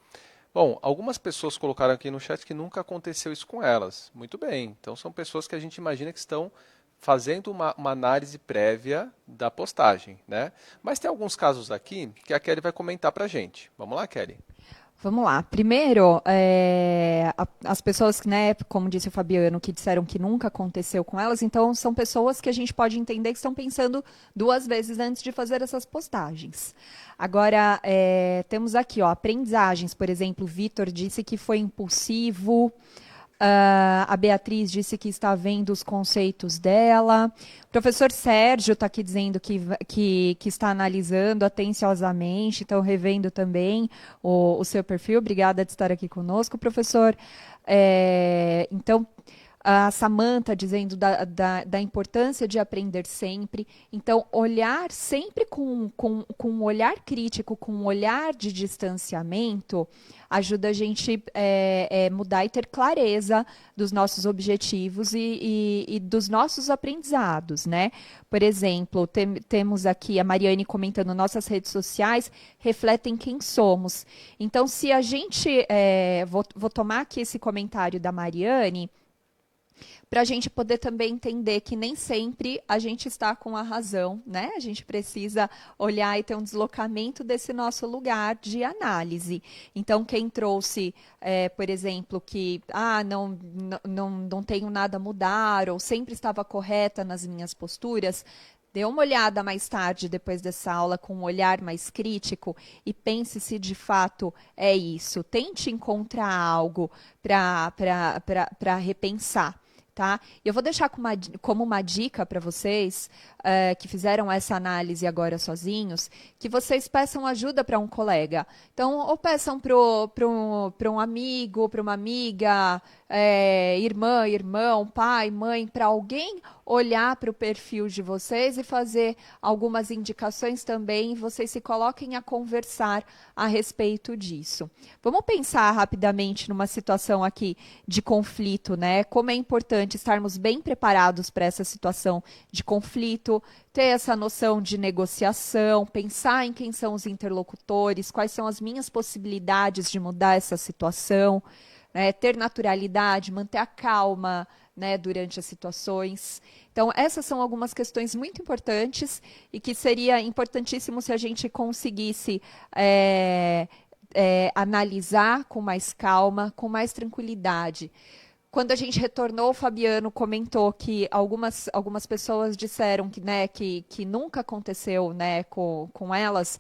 Bom, algumas pessoas colocaram aqui no chat que nunca aconteceu isso com elas. Muito bem, então são pessoas que a gente imagina que estão fazendo uma análise prévia da postagem, né? Mas tem alguns casos aqui que a Kelly vai comentar para a gente. Vamos lá, Kelly? Vamos lá. Primeiro, as pessoas, né, como disse o Fabiano, que disseram que nunca aconteceu com elas, então são pessoas que a gente pode entender que estão pensando 2 vezes antes de fazer essas postagens. Agora, temos aqui, ó, aprendizagens, por exemplo, o Vitor disse que foi impulsivo. A Beatriz disse que está vendo os conceitos dela. O professor Sérgio está aqui dizendo que está analisando atenciosamente, então revendo também o seu perfil. Obrigada de estar aqui conosco, professor. Então, a Samantha dizendo da importância de aprender sempre. Então, olhar sempre com um olhar crítico, com um olhar de distanciamento, ajuda a gente mudar e ter clareza dos nossos objetivos e dos nossos aprendizados, né? Por exemplo, temos aqui a Mariane comentando, nossas redes sociais refletem quem somos. Então, se a gente... vou tomar aqui esse comentário da Mariane, para a gente poder também entender que nem sempre a gente está com a razão, né? A gente precisa olhar e ter um deslocamento desse nosso lugar de análise. Então, quem trouxe, por exemplo, que não tenho nada a mudar, ou sempre estava correta nas minhas posturas, dê uma olhada mais tarde, depois dessa aula, com um olhar mais crítico e pense se de fato é isso. Tente encontrar algo para repensar. Tá? Eu vou deixar como uma dica para vocês que fizeram essa análise agora sozinhos, que vocês peçam ajuda para um colega. Então, ou peçam para um amigo, para uma amiga, irmã, irmão, pai, mãe, para alguém olhar para o perfil de vocês e fazer algumas indicações também, vocês se coloquem a conversar a respeito disso. Vamos pensar rapidamente numa situação aqui de conflito, né? Como é importante estarmos bem preparados para essa situação de conflito, ter essa noção de negociação, pensar em quem são os interlocutores, quais são as minhas possibilidades de mudar essa situação, né? Ter naturalidade, manter a calma, né, durante as situações. Então, essas são algumas questões muito importantes e que seria importantíssimo se a gente conseguisse analisar com mais calma, com mais tranquilidade. Quando a gente retornou, o Fabiano comentou que algumas pessoas disseram que, né, que nunca aconteceu, né, com elas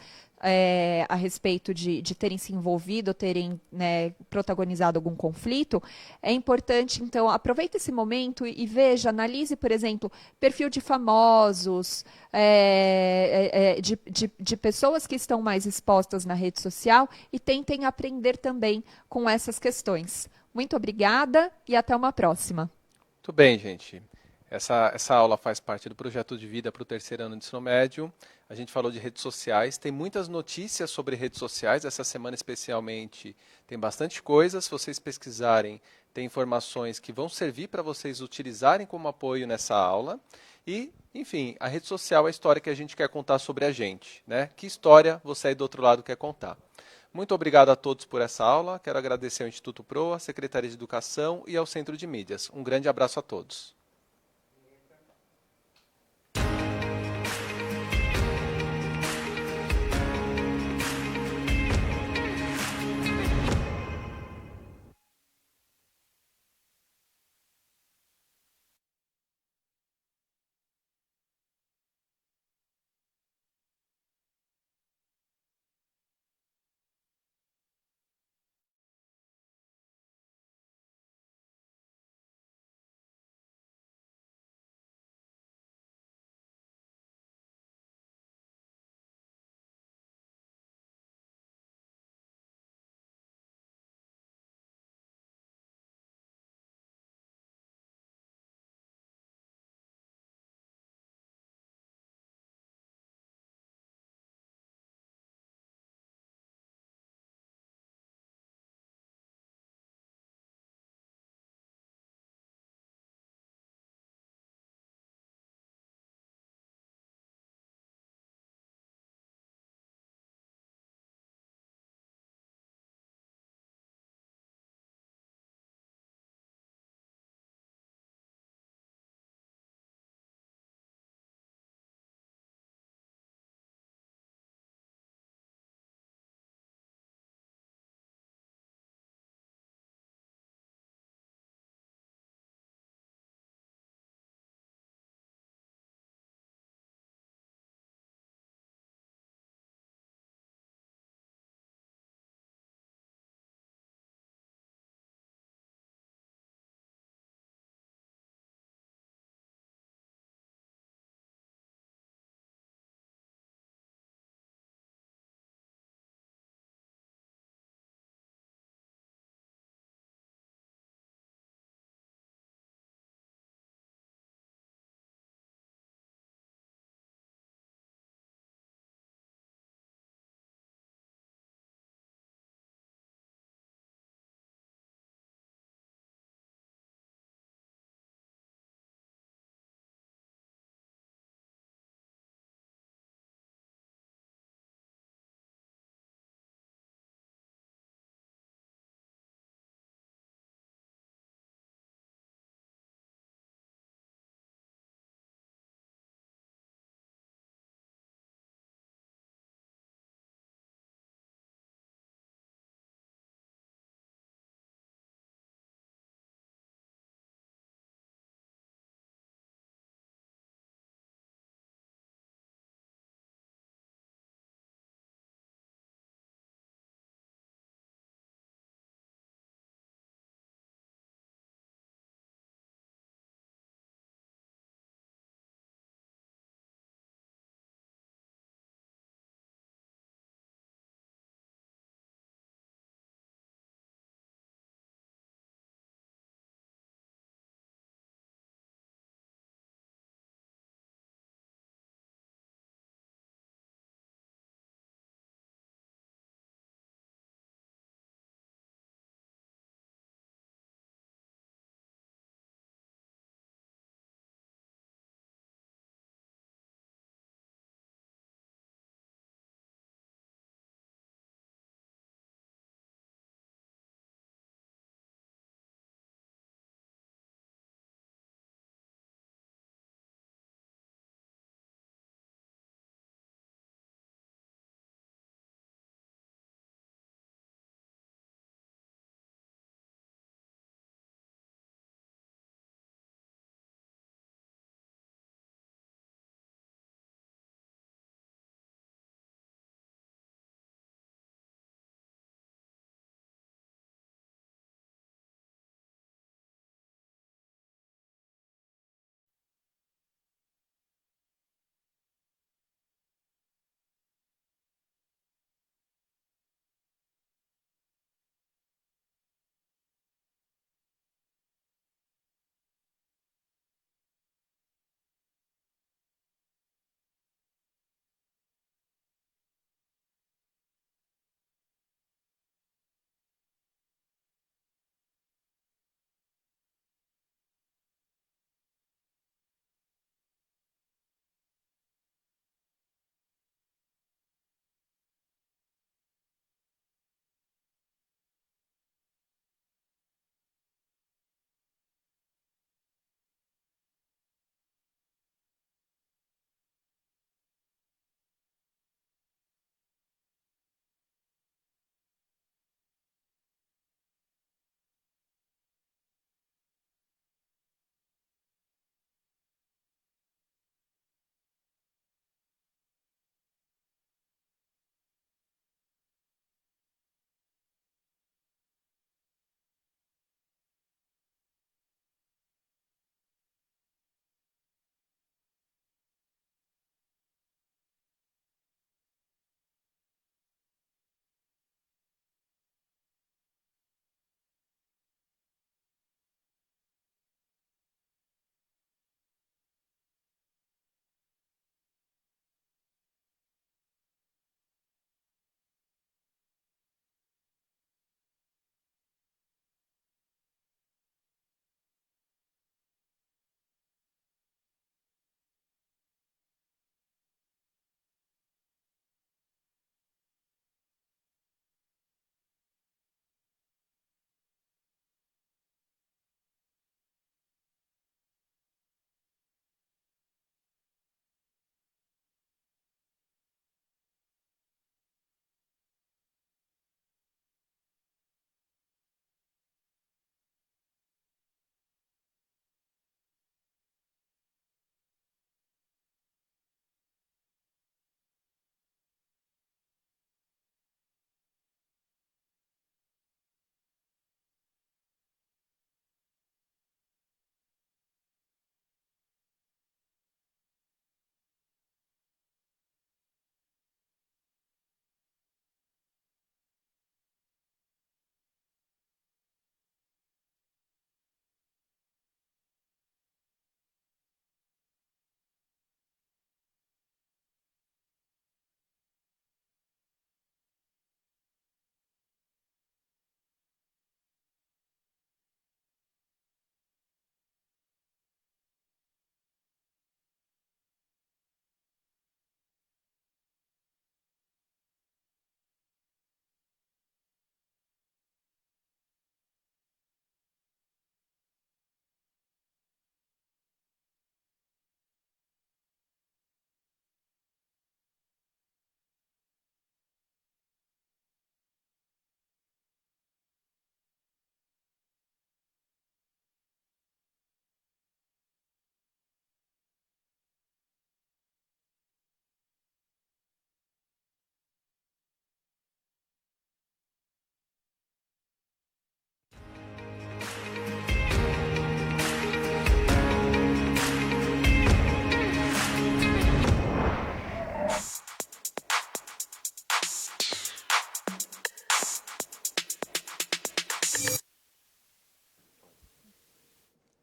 a respeito de terem se envolvido, terem, né, protagonizado algum conflito. É importante, então, aproveite esse momento e veja, analise, por exemplo, perfil de famosos, de pessoas que estão mais expostas na rede social e tentem aprender também com essas questões. Muito obrigada e até uma próxima. Muito bem, gente. Essa aula faz parte do projeto de vida para o terceiro ano de ensino médio. A gente falou de redes sociais, tem muitas notícias sobre redes sociais, essa semana especialmente tem bastante coisa. Se vocês pesquisarem, tem informações que vão servir para vocês utilizarem como apoio nessa aula. E, enfim, a rede social é a história que a gente quer contar sobre a gente, né? Que história você aí do outro lado quer contar? Muito obrigado a todos por essa aula. Quero agradecer ao Instituto Pro, à Secretaria de Educação e ao Centro de Mídias. Um grande abraço a todos.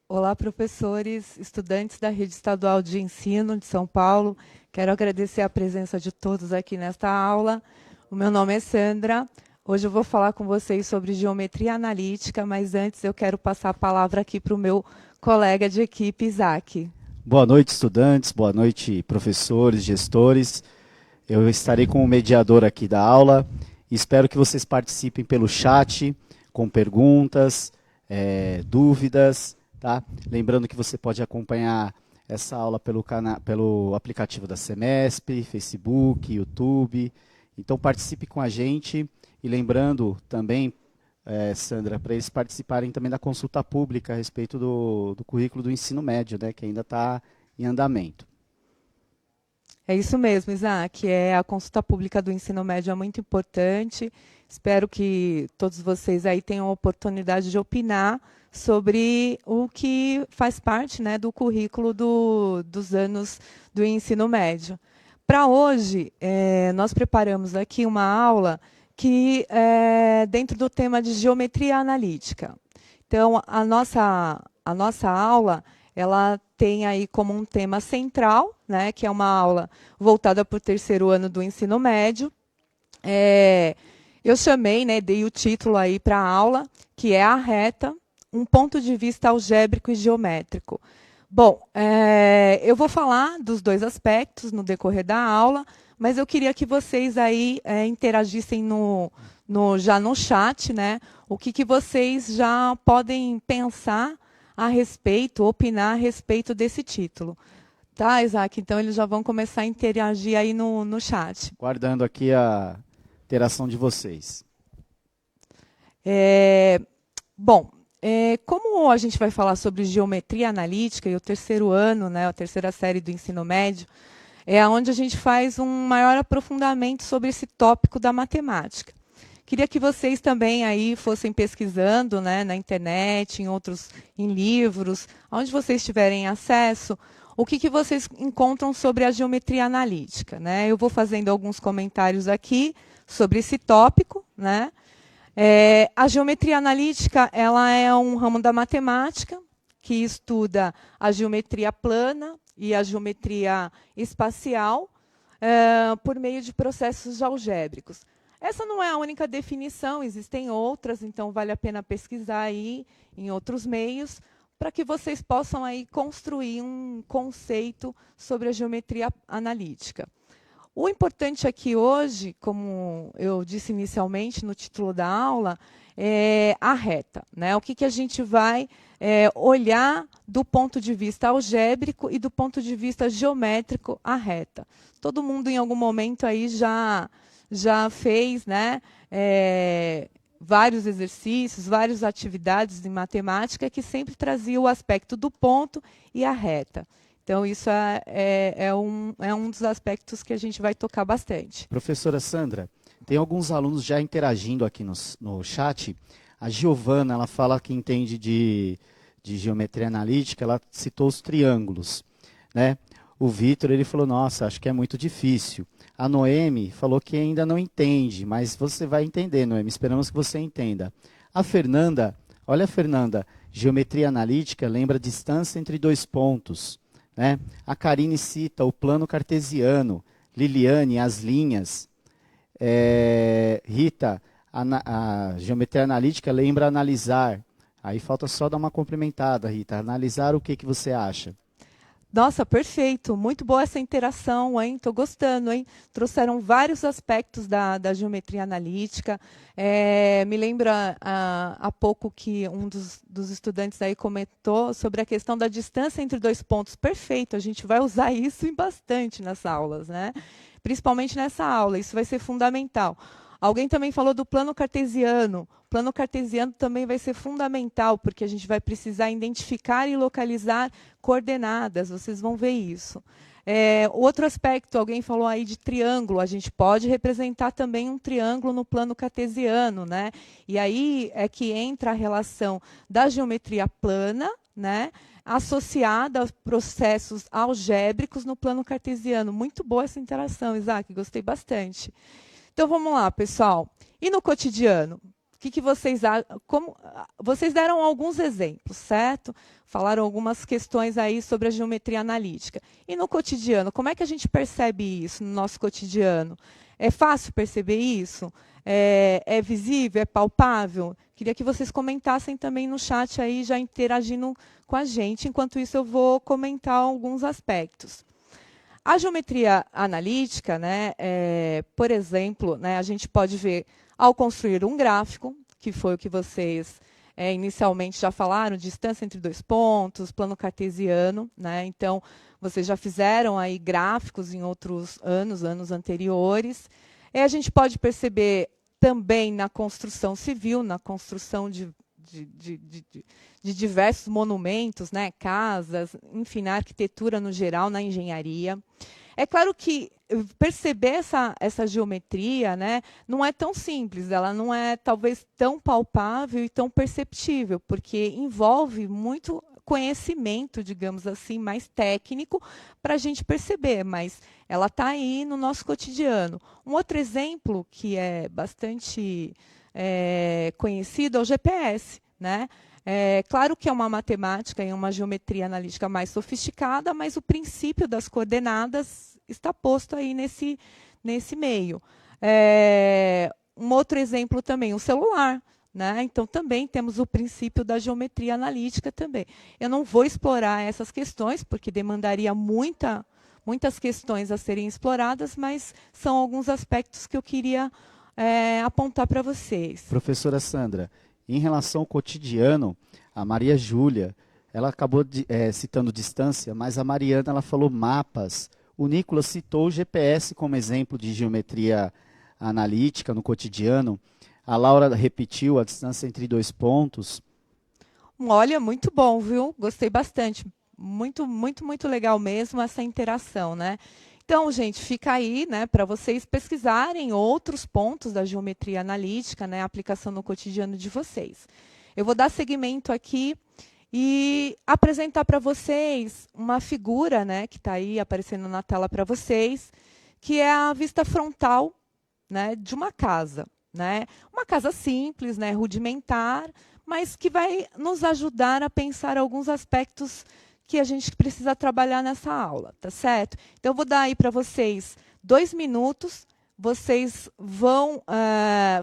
Olá, professores, estudantes da Rede Estadual de Ensino de São Paulo. Quero agradecer a presença de todos aqui nesta aula. O meu nome é Sandra. Hoje eu vou falar com vocês sobre geometria analítica, mas antes eu quero passar a palavra aqui para o meu colega de equipe, Isaac. Boa noite, estudantes. Boa noite, professores, gestores. Eu estarei como mediador aqui da aula. Espero que vocês participem pelo chat, com perguntas, dúvidas. Tá? Lembrando que você pode acompanhar essa aula pelo aplicativo da Semesp, Facebook, YouTube. Então participe com a gente. E lembrando também, Sandra, para eles participarem também da consulta pública a respeito do currículo do ensino médio, né, que ainda está em andamento. É isso mesmo, Isaac. A consulta pública do ensino médio é muito importante. Espero que todos vocês aí tenham a oportunidade de opinar sobre o que faz parte, né, do currículo dos anos do ensino médio. Para hoje, nós preparamos aqui uma aula que é dentro do tema de geometria analítica. Então, a nossa aula, ela tem aí como um tema central, né, que é uma aula voltada para o terceiro ano do ensino médio. Eu chamei, né, dei o título aí para a aula, que é a reta, um ponto de vista algébrico e geométrico. Bom, eu vou falar dos dois aspectos no decorrer da aula, mas eu queria que vocês aí interagissem já no chat, né? O que vocês já podem pensar a respeito, opinar a respeito desse título. Tá, Isaac? Então, eles já vão começar a interagir aí no chat. Guardando aqui a interação de vocês. Bom, como a gente vai falar sobre geometria analítica e o terceiro ano, né, a terceira série do ensino médio, é onde a gente faz um maior aprofundamento sobre esse tópico da matemática. Queria que vocês também aí fossem pesquisando, né, na internet, em livros, onde vocês tiverem acesso, o que vocês encontram sobre a geometria analítica, né? Eu vou fazendo alguns comentários aqui sobre esse tópico, né? A geometria analítica, ela é um ramo da matemática que estuda a geometria plana e a geometria espacial por meio de processos algébricos. Essa não é a única definição, existem outras, então vale a pena pesquisar aí em outros meios para que vocês possam aí construir um conceito sobre a geometria analítica. O importante aqui hoje, como eu disse inicialmente no título da aula, é a reta, né? O que a gente vai olhar do ponto de vista algébrico e do ponto de vista geométrico a reta. Todo mundo em algum momento aí já fez, né, vários exercícios, várias atividades em matemática que sempre trazia o aspecto do ponto e a reta. Então, isso é um dos aspectos que a gente vai tocar bastante. Professora Sandra, tem alguns alunos já interagindo aqui no chat. A Giovana, ela fala que entende de geometria analítica, ela citou os triângulos, né? O Vitor, ele falou, nossa, acho que é muito difícil. A Noemi falou que ainda não entende, mas você vai entender, Noemi, esperamos que você entenda. A Fernanda, olha, Fernanda, geometria analítica lembra a distância entre dois pontos, né? A Karine cita o plano cartesiano, Liliane, as linhas. Rita, a geometria analítica lembra analisar. Aí falta só dar uma complementada, Rita. Analisar o que você acha? Nossa, perfeito. Muito boa essa interação, hein? Estou gostando, hein? Trouxeram vários aspectos da geometria analítica. Me lembra há pouco que um dos estudantes aí comentou sobre a questão da distância entre dois pontos. Perfeito, a gente vai usar isso bastante nas aulas, né? Principalmente nessa aula, isso vai ser fundamental. Alguém também falou do plano cartesiano. O plano cartesiano também vai ser fundamental, porque a gente vai precisar identificar e localizar coordenadas, vocês vão ver isso. Outro aspecto, alguém falou aí de triângulo, a gente pode representar também um triângulo no plano cartesiano, né? E aí é que entra a relação da geometria plana, né, associada aos processos algébricos no plano cartesiano. Muito boa essa interação, Isaac, gostei bastante. Então, vamos lá, pessoal. E no cotidiano? que vocês como vocês deram alguns exemplos, certo? Falaram algumas questões aí sobre a geometria analítica. E no cotidiano, como é que a gente percebe isso no nosso cotidiano? É fácil perceber isso? É visível? É palpável? Queria que vocês comentassem também no chat aí, já interagindo com a gente. Enquanto isso, eu vou comentar alguns aspectos. A geometria analítica, né, por exemplo, né, a gente pode ver ao construir um gráfico, que foi o que vocês inicialmente já falaram, distância entre dois pontos, plano cartesiano, né, então vocês já fizeram aí gráficos em outros anos anteriores. E a gente pode perceber também na construção civil, na construção de diversos monumentos, né, casas, enfim, na arquitetura no geral, na engenharia. É claro que perceber essa geometria, né, não é tão simples, ela não é talvez tão palpável e tão perceptível, porque envolve muito conhecimento, digamos assim, mais técnico para a gente perceber, mas ela está aí no nosso cotidiano. Um outro exemplo que é bastante conhecido é o GPS, né? Claro que é uma matemática e uma geometria analítica mais sofisticada, mas o princípio das coordenadas está posto aí nesse meio. Um outro exemplo também, o celular. Né? Então, também temos o princípio da geometria analítica também. Eu não vou explorar essas questões, porque demandaria muitas questões a serem exploradas, mas são alguns aspectos que eu queria apontar para vocês. Professora Sandra, em relação ao cotidiano, a Maria Júlia, ela acabou citando distância, mas a Mariana ela falou mapas. O Nicolas citou o GPS como exemplo de geometria analítica no cotidiano. A Laura repetiu a distância entre dois pontos. Olha, muito bom, viu? Gostei bastante. Muito, muito, muito legal mesmo essa interação, né? Então, gente, fica aí, né, para vocês pesquisarem outros pontos da geometria analítica, né, a aplicação no cotidiano de vocês. Eu vou dar seguimento aqui e apresentar para vocês uma figura, né, que está aí aparecendo na tela para vocês, que é a vista frontal, né, de uma casa. Né? Uma casa simples, né, rudimentar, mas que vai nos ajudar a pensar alguns aspectos que a gente precisa trabalhar nessa aula, tá certo? Então, eu vou dar aí para vocês 2 minutos, vocês vão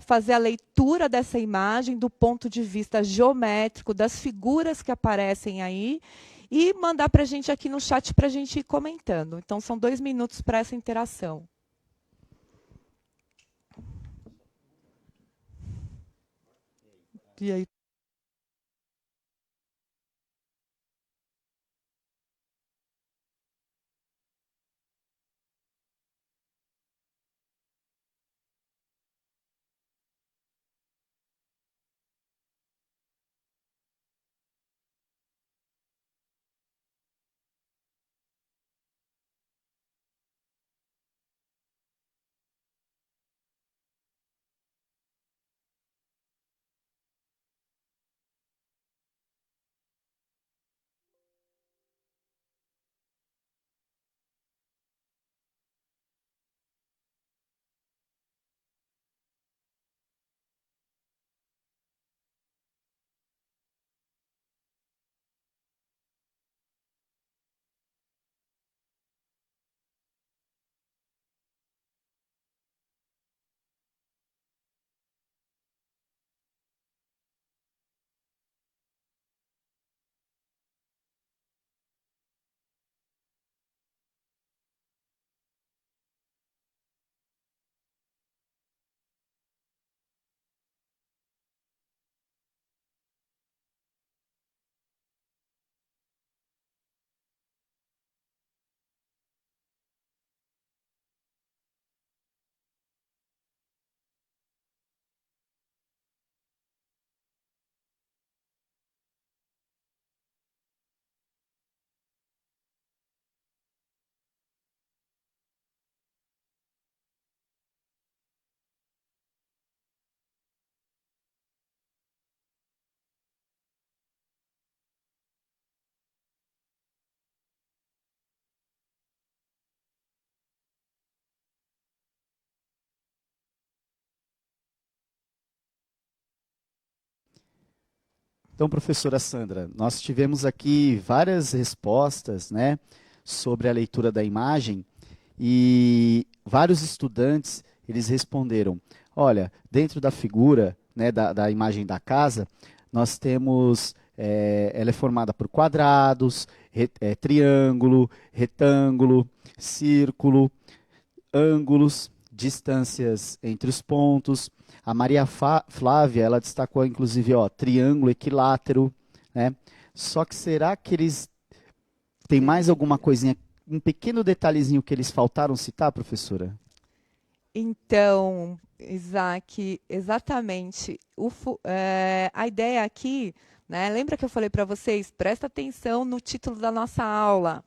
fazer a leitura dessa imagem do ponto de vista geométrico, das figuras que aparecem aí, e mandar para a gente aqui no chat para a gente ir comentando. Então, são 2 minutos para essa interação. E aí? Então, professora Sandra, nós tivemos aqui várias respostas, né, sobre a leitura da imagem e vários estudantes, eles responderam, olha, dentro da figura, né, da imagem da casa, nós temos, ela é formada por quadrados, triângulo, retângulo, círculo, ângulos, distâncias entre os pontos. A Maria Flávia, ela destacou, inclusive, ó, triângulo equilátero, né? Só que será que eles têm mais alguma coisinha, um pequeno detalhezinho que eles faltaram citar, professora? Então, Isaac, exatamente. A ideia aqui, né, lembra que eu falei para vocês, presta atenção no título da nossa aula.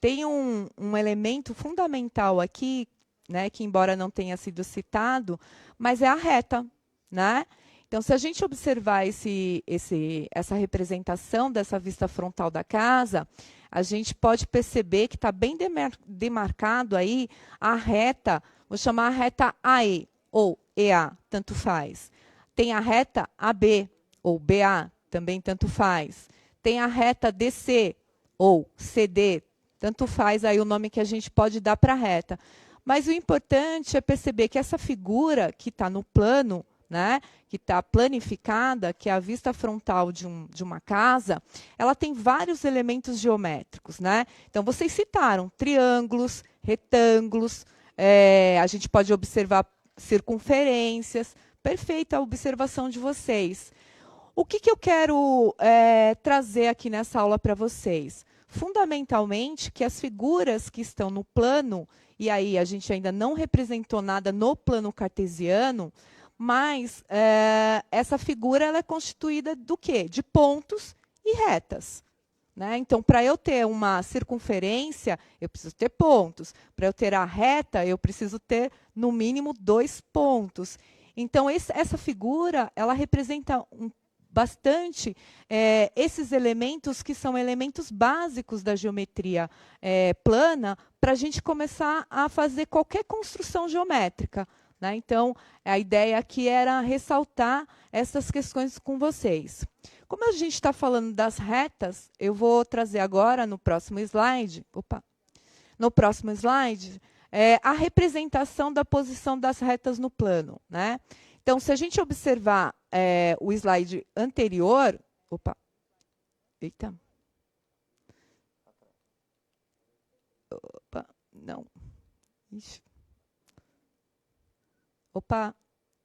Tem um elemento fundamental aqui, né, que embora não tenha sido citado, mas é a reta, né? Então, se a gente observar essa representação dessa vista frontal da casa, a gente pode perceber que está bem demarcado aí a reta, vou chamar a reta AE ou EA, tanto faz. Tem a reta AB ou BA, também tanto faz. Tem a reta DC ou CD, tanto faz aí o nome que a gente pode dar para a reta. Mas o importante é perceber que essa figura que está no plano, né, que está planificada, que é a vista frontal de uma casa, ela tem vários elementos geométricos, né? Então, vocês citaram triângulos, retângulos, a gente pode observar circunferências. Perfeita a observação de vocês. O que eu quero trazer aqui nessa aula para vocês? Fundamentalmente, que as figuras que estão no plano, e aí a gente ainda não representou nada no plano cartesiano, mas essa figura ela é constituída do quê? De pontos e retas. Né? Então, para eu ter uma circunferência, eu preciso ter pontos. Para eu ter a reta, eu preciso ter, no mínimo, 2 pontos. Então, essa figura ela representa bastante esses elementos que são elementos básicos da geometria plana para a gente começar a fazer qualquer construção geométrica. Né? Então, a ideia aqui era ressaltar essas questões com vocês. Como a gente está falando das retas, eu vou trazer agora no próximo slide, a representação da posição das retas no plano. Né? Então, se a gente observar o slide anterior... Não. Ixi.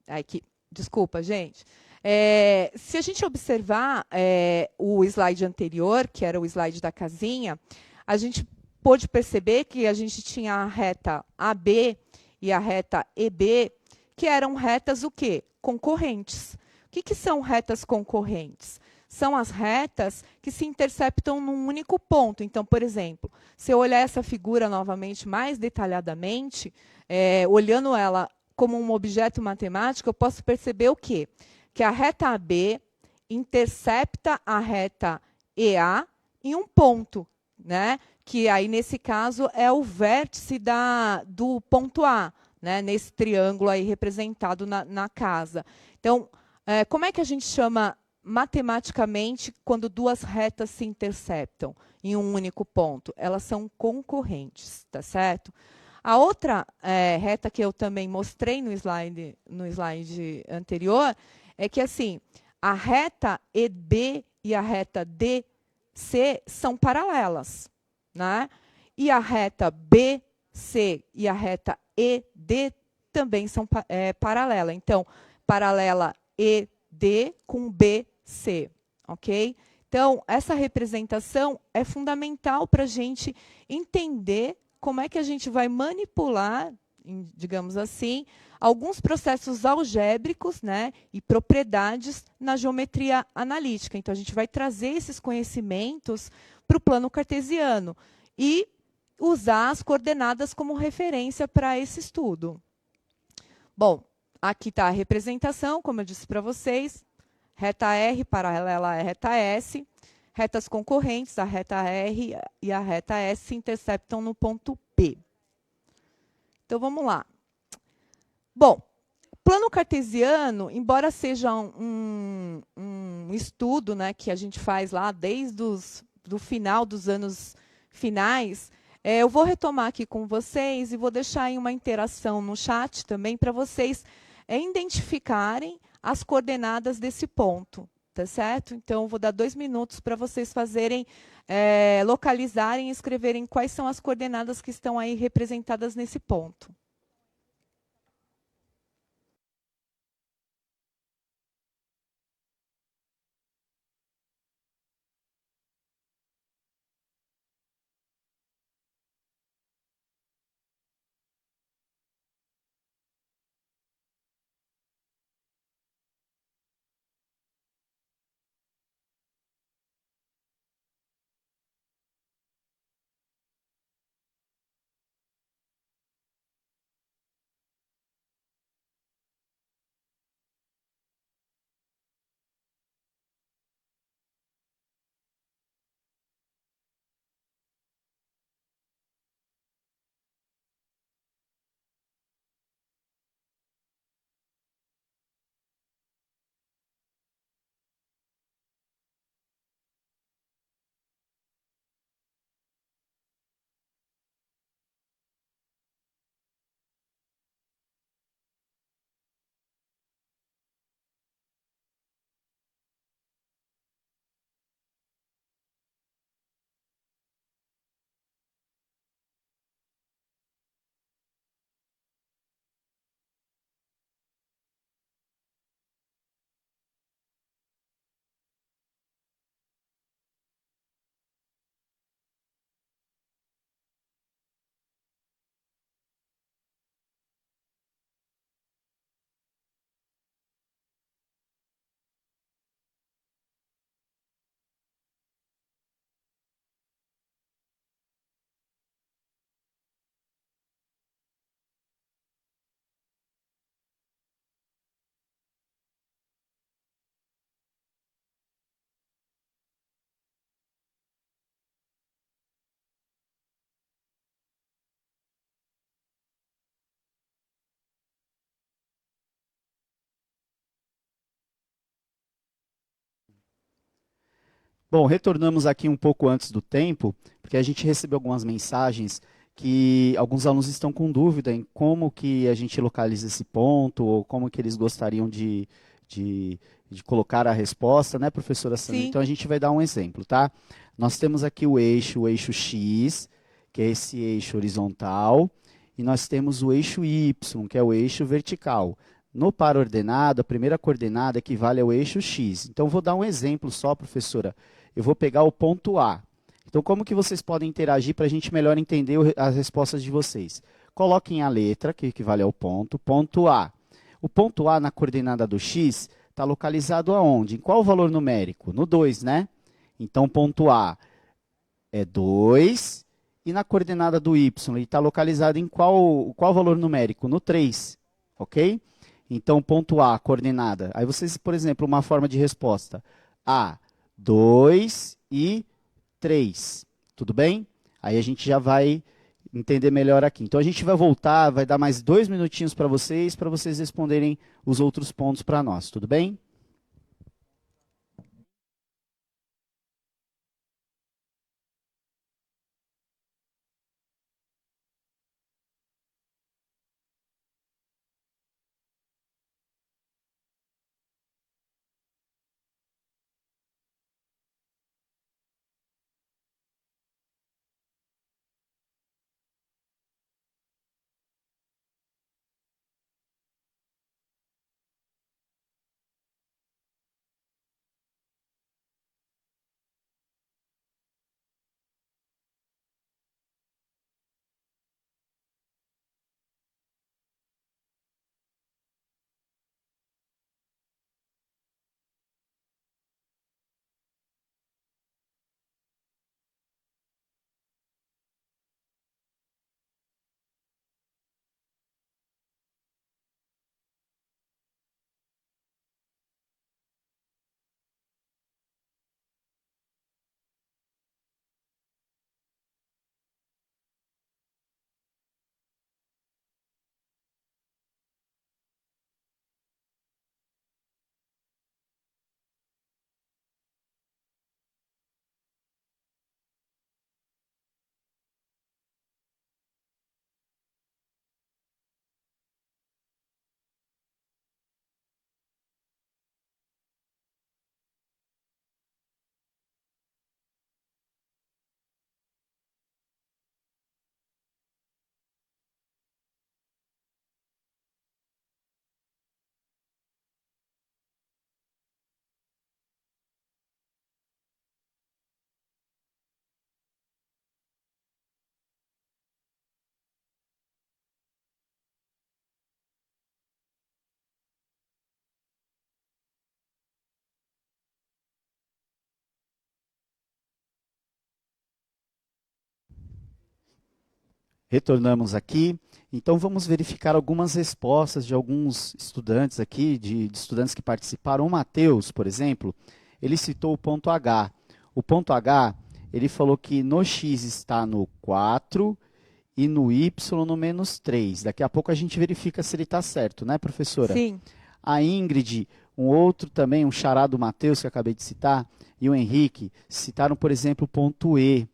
Aqui. Desculpa, gente. Se a gente observar o slide anterior, que era o slide da casinha, a gente pôde perceber que a gente tinha a reta AB e a reta EB, que eram retas o quê? Concorrentes. O que são retas concorrentes? São as retas que se interceptam num único ponto. Então, por exemplo, se eu olhar essa figura novamente mais detalhadamente, olhando ela como um objeto matemático, eu posso perceber o quê? Que a reta AB intercepta a reta EA em um ponto, né? Que aí, nesse caso, é o vértice do ponto A, né? Nesse triângulo aí representado na casa. Então, como é que a gente chama matematicamente quando duas retas se interceptam em um único ponto? Elas são concorrentes, tá certo? A outra reta que eu também mostrei no slide anterior é que assim, a reta EB e a reta DC são paralelas, né? E a reta BC e a reta ED também são paralelas. Então, paralela ED com BC, ok? Então, essa representação é fundamental para a gente entender como é que a gente vai manipular, digamos assim, alguns processos algébricos, né, e propriedades na geometria analítica. Então, a gente vai trazer esses conhecimentos para o plano cartesiano e usar as coordenadas como referência para esse estudo. Bom, aqui está a representação, como eu disse para vocês, reta R paralela à reta S, retas concorrentes, a reta R e a reta S se interceptam no ponto P. Então, vamos lá. Bom, plano cartesiano, embora seja um estudo, né, que a gente faz lá desde do final dos anos finais, eu vou retomar aqui com vocês e vou deixar aí uma interação no chat também para vocês identificarem as coordenadas desse ponto, tá certo? Então, vou dar 2 minutos para vocês fazerem, localizarem e escreverem quais são as coordenadas que estão aí representadas nesse ponto. Bom, retornamos aqui um pouco antes do tempo, porque a gente recebeu algumas mensagens que alguns alunos estão com dúvida em como que a gente localiza esse ponto, ou como que eles gostariam de, de colocar a resposta, né, professora Sandra? Sim. Então a gente vai dar um exemplo, tá? Nós temos aqui o eixo X, que é esse eixo horizontal, e nós temos o eixo Y, que é o eixo vertical. No par ordenado, a primeira coordenada equivale ao eixo X. Então, vou dar um exemplo só, professora. Eu vou pegar o ponto A. Então, como que vocês podem interagir para a gente melhor entender as respostas de vocês? Coloquem a letra, que equivale ao ponto A. O ponto A na coordenada do X está localizado aonde? Em qual valor numérico? No 2, né? Então, ponto A é 2. E na coordenada do Y, ele está localizado em qual valor numérico? No 3, ok? Então, ponto A, coordenada. Aí vocês, por exemplo, uma forma de resposta. A, 2 e 3. Tudo bem? Aí a gente já vai entender melhor aqui. Então, a gente vai voltar, vai dar mais 2 minutinhos para vocês responderem os outros pontos para nós. Tudo bem? Retornamos aqui. Então, vamos verificar algumas respostas de alguns estudantes aqui, de estudantes que participaram. O Matheus, por exemplo, ele citou o ponto H. O ponto H, ele falou que no X está no 4 e no Y no menos 3. Daqui a pouco a gente verifica se ele está certo, né, professora? Sim. A Ingrid, um outro também, um xará do Matheus, que eu acabei de citar, e o Henrique, citaram, por exemplo, o ponto E.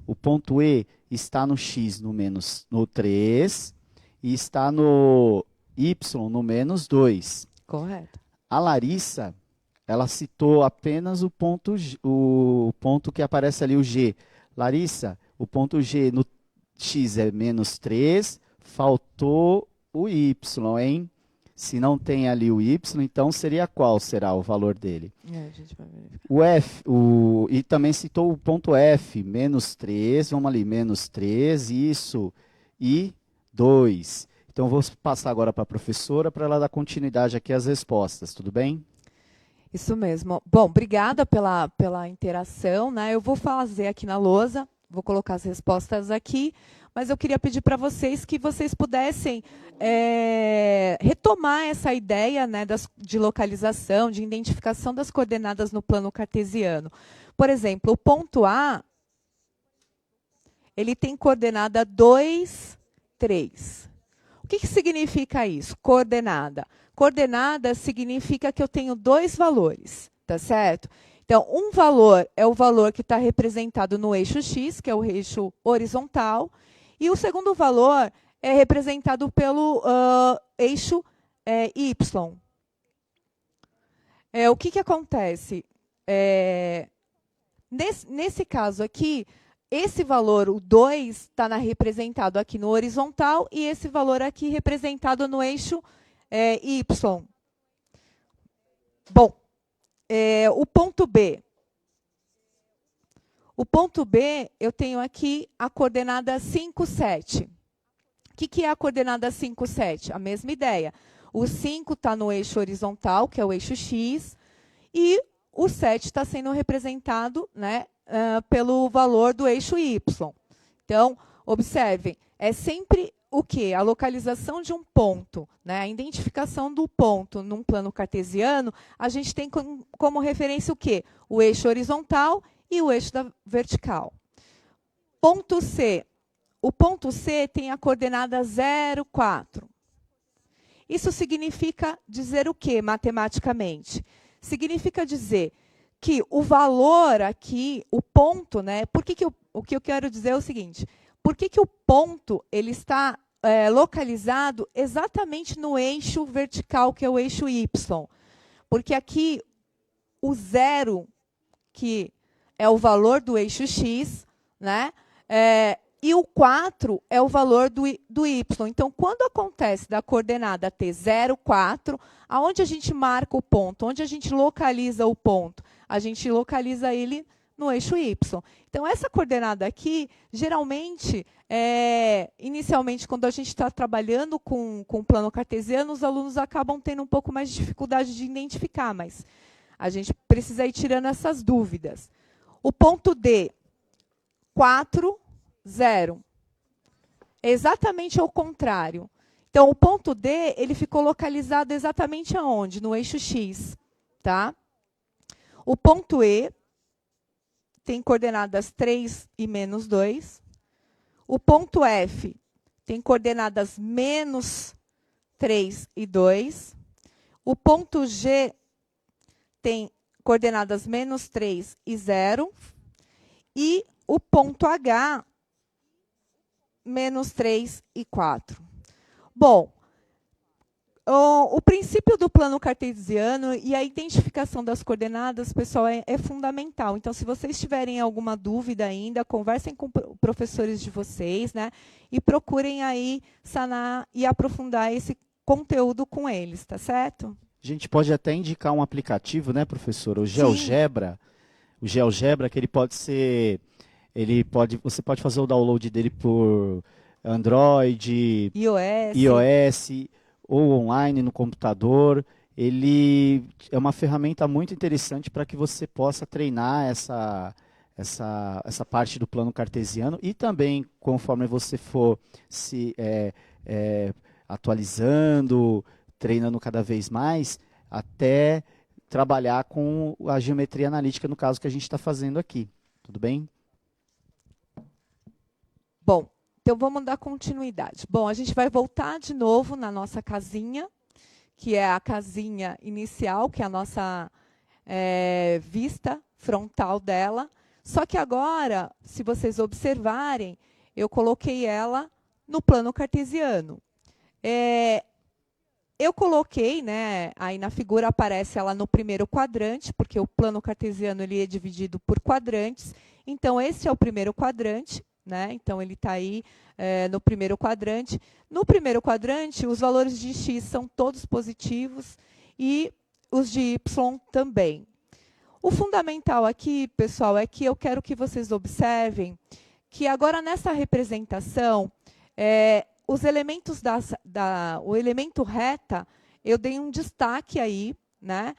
O ponto E está no X no 3 e está no Y no menos 2. Correto. A Larissa, ela citou apenas o ponto que aparece ali, o G. Larissa, o ponto G no X é menos 3, faltou o Y, hein? Se não tem ali o Y, então seria qual será o valor dele? A gente vai verificar. O F, e também citou o ponto F, menos 3, vamos ali, menos 3, isso, e 2. Então, vou passar agora para a professora para ela dar continuidade aqui às respostas, tudo bem? Isso mesmo. Bom, obrigada pela interação, né? Eu vou fazer aqui na lousa, vou colocar as respostas aqui, mas eu queria pedir para vocês que vocês pudessem retomar essa ideia, né, de localização, de identificação das coordenadas no plano cartesiano. Por exemplo, o ponto A, ele tem coordenada 2, 3. O que significa isso? Coordenada. Coordenada significa que eu tenho dois valores, tá certo? Então, um valor é o valor que está representado no eixo X, que é o eixo horizontal, e o segundo valor é representado pelo eixo Y. O que acontece? Nesse caso aqui, esse valor, o 2, está representado aqui no horizontal, e esse valor aqui representado no eixo Y. Bom, o ponto B. O ponto B, eu tenho aqui a coordenada 5, 7. O que é a coordenada 5, 7? A mesma ideia. O 5 está no eixo horizontal, que é o eixo X, e o 7 está sendo representado, né, pelo valor do eixo Y. Então, observem, é sempre o quê? A localização de um ponto, né, a identificação do ponto num plano cartesiano, a gente tem como referência o quê? O eixo horizontal e o eixo vertical. Ponto C. O ponto C tem a coordenada 0, 4. Isso significa dizer o quê, matematicamente? Significa dizer que o valor aqui, o ponto, né? O que eu quero dizer é o seguinte: por que o ponto ele está localizado exatamente no eixo vertical, que é o eixo Y? Porque aqui o 0, que é o valor do eixo X, né? E o 4 é o valor do Y. Então, quando acontece da coordenada T 0, 4, aonde a gente marca o ponto? Onde a gente localiza o ponto? A gente localiza ele no eixo Y. Então, essa coordenada aqui, geralmente, inicialmente, quando a gente está trabalhando com o plano cartesiano, os alunos acabam tendo um pouco mais de dificuldade de identificar, mas a gente precisa ir tirando essas dúvidas. O ponto D, 4, 0. É exatamente ao contrário. Então, o ponto D, ele ficou localizado exatamente aonde? No eixo X, tá? O ponto E tem coordenadas 3 e menos 2. O ponto F tem coordenadas menos 3 e 2. O ponto G tem coordenadas menos 3 e 0. E o ponto H, menos 3 e 4. Bom, o princípio do plano cartesiano e a identificação das coordenadas, pessoal, é fundamental. Então, se vocês tiverem alguma dúvida ainda, conversem com professores de vocês, né? E procurem aí sanar e aprofundar esse conteúdo com eles, tá certo? A gente pode até indicar um aplicativo, né, professora? O GeoGebra. O GeoGebra, que ele pode ser... você pode fazer o download dele por Android, iOS ou online no computador. Ele é uma ferramenta muito interessante para que você possa treinar essa parte do plano cartesiano e também, conforme você for se atualizando, treinando cada vez mais, até trabalhar com a geometria analítica, no caso que a gente está fazendo aqui. Tudo bem? Bom, então vamos dar continuidade. Bom, a gente vai voltar de novo na nossa casinha, que é a casinha inicial, que é a nossa vista frontal dela. Só que agora, se vocês observarem, eu coloquei ela no plano cartesiano. Eu coloquei, né, aí na figura aparece ela no primeiro quadrante, porque o plano cartesiano ele é dividido por quadrantes. Então, esse é o primeiro quadrante, né? Então, ele está aí no primeiro quadrante. No primeiro quadrante, os valores de x são todos positivos e os de y também. O fundamental aqui, pessoal, é que eu quero que vocês observem que agora nessa representação, os elementos o elemento reta, eu dei um destaque aí, né,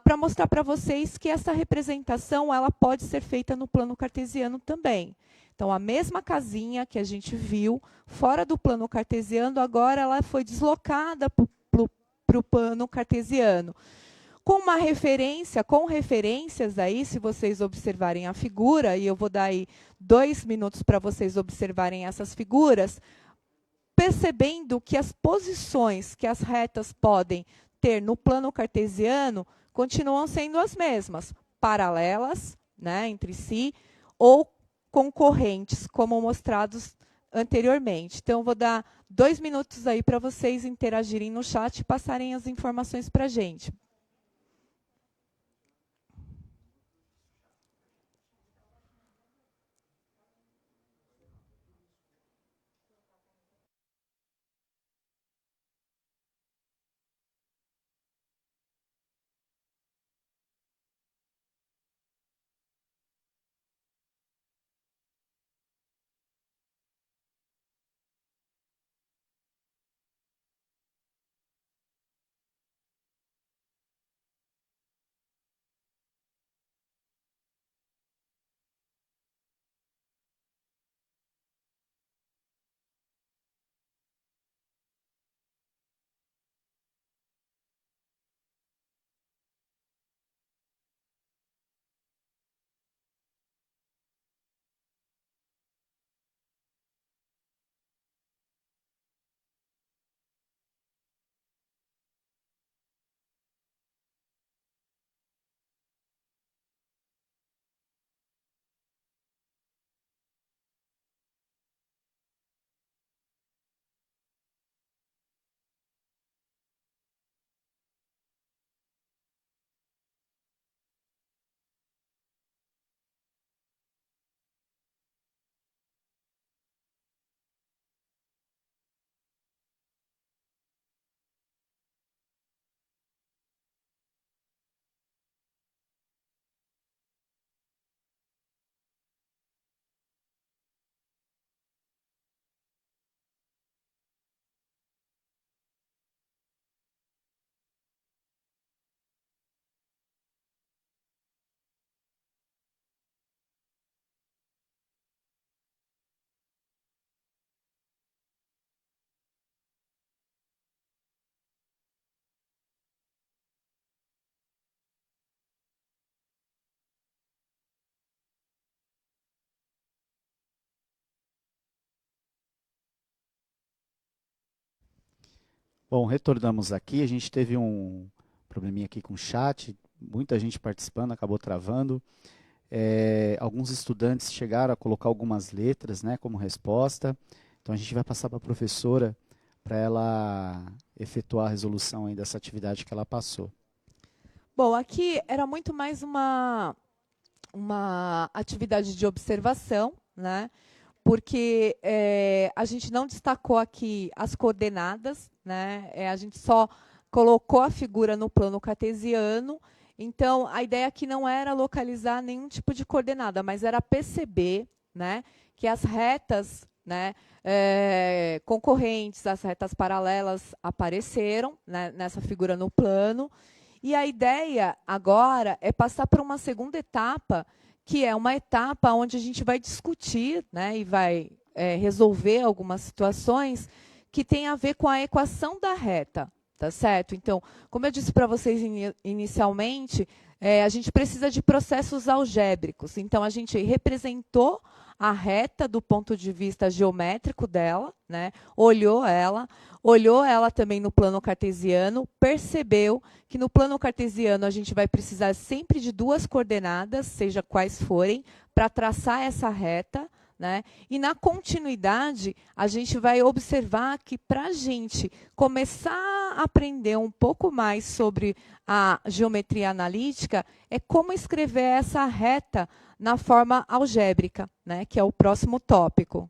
para mostrar para vocês que essa representação ela pode ser feita no plano cartesiano também. Então, a mesma casinha que a gente viu fora do plano cartesiano, agora ela foi deslocada para o plano cartesiano. Com uma referência, com referências aí, se vocês observarem a figura, e eu vou dar aí 2 minutos para vocês observarem essas figuras, percebendo que as posições que as retas podem ter no plano cartesiano continuam sendo as mesmas, paralelas, né, entre si, ou concorrentes, como mostrados anteriormente. Então, eu vou dar 2 minutos aí para vocês interagirem no chat e passarem as informações para a gente. Bom, retornamos aqui. A gente teve um probleminha aqui com o chat, muita gente participando, acabou travando. Alguns estudantes chegaram a colocar algumas letras, né, como resposta. Então, a gente vai passar para a professora para ela efetuar a resolução aí dessa atividade que ela passou. Bom, aqui era muito mais uma atividade de observação, né? Porque a gente não destacou aqui as coordenadas, né? A gente só colocou a figura no plano cartesiano. Então, a ideia aqui não era localizar nenhum tipo de coordenada, mas era perceber, né, que as retas, né, concorrentes, as retas paralelas apareceram, né, nessa figura no plano. E a ideia agora é passar por uma segunda etapa, que é uma etapa onde a gente vai discutir, né, e vai resolver algumas situações que tem a ver com a equação da reta, tá certo? Então, como eu disse para vocês inicialmente, a gente precisa de processos algébricos. Então, a gente representou a reta do ponto de vista geométrico dela, né? olhou ela também no plano cartesiano, percebeu que no plano cartesiano a gente vai precisar sempre de duas coordenadas, seja quais forem, para traçar essa reta. Né? E na continuidade, a gente vai observar que para a gente começar a aprender um pouco mais sobre a geometria analítica, é como escrever essa reta na forma algébrica, né? Que é o próximo tópico.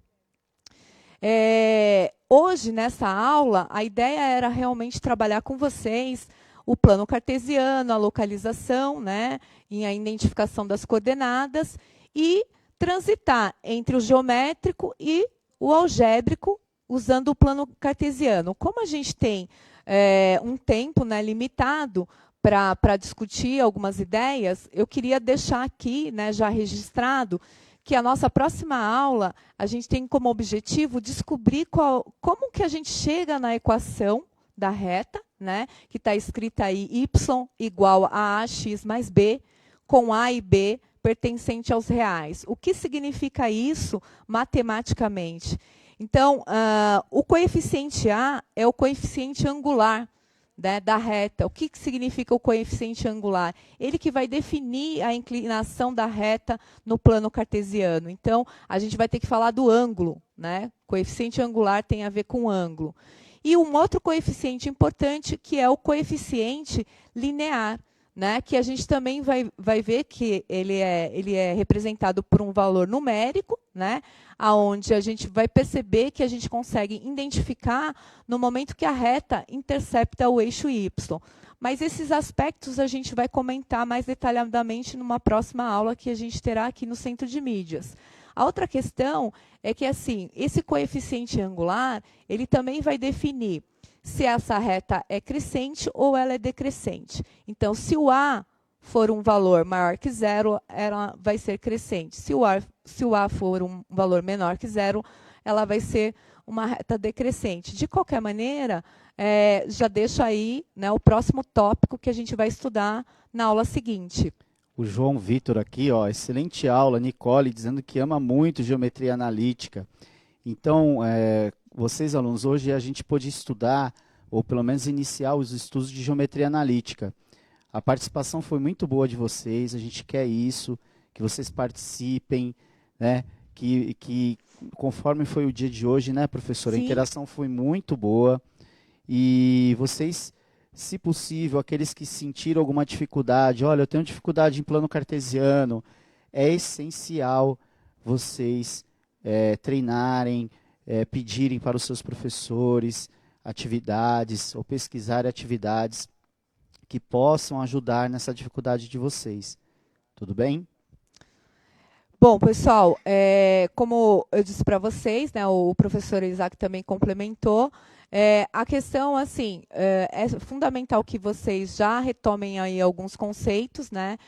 Hoje, nessa aula, a ideia era realmente trabalhar com vocês o plano cartesiano, a localização, né? E a identificação das coordenadas e transitar entre o geométrico e o algébrico usando o plano cartesiano. Como a gente tem um tempo, né, limitado para discutir algumas ideias, eu queria deixar aqui, né, já registrado, que a nossa próxima aula, a gente tem como objetivo descobrir como que a gente chega na equação da reta, né, que está escrita aí y igual a ax mais b, com a e b pertencente aos reais. O que significa isso matematicamente? Então, o coeficiente A é o coeficiente angular, né, da reta. O que significa o coeficiente angular? Ele que vai definir a inclinação da reta no plano cartesiano. Então, a gente vai ter que falar do ângulo. Né? Coeficiente angular tem a ver com ângulo. E um outro coeficiente importante, que é o coeficiente linear. Né, que a gente também vai ver que ele é representado por um valor numérico, né, onde a gente vai perceber que a gente consegue identificar no momento que a reta intercepta o eixo y. Mas esses aspectos a gente vai comentar mais detalhadamente numa próxima aula que a gente terá aqui no Centro de Mídias. A outra questão é que assim, esse coeficiente angular ele também vai definir se essa reta é crescente ou ela é decrescente. Então, se o A for um valor maior que zero, ela vai ser crescente. Se o A for um valor menor que zero, ela vai ser uma reta decrescente. De qualquer maneira, já deixo aí, né, o próximo tópico que a gente vai estudar na aula seguinte. O João Vitor aqui, ó, excelente aula, Nicole, dizendo que ama muito geometria analítica. Então, vocês, alunos, hoje a gente pôde estudar, ou pelo menos iniciar os estudos de geometria analítica. A participação foi muito boa de vocês, a gente quer isso, que vocês participem, né? Que conforme foi o dia de hoje, né, professora? Sim. A interação foi muito boa. E vocês, se possível, aqueles que sentiram alguma dificuldade, olha, eu tenho dificuldade em plano cartesiano, é essencial vocês treinarem, pedirem para os seus professores atividades ou pesquisar atividades que possam ajudar nessa dificuldade de vocês. Tudo bem? Bom, pessoal, como eu disse para vocês, né, o professor Isaac também complementou, a questão, assim, é fundamental que vocês já retomem aí alguns conceitos, né,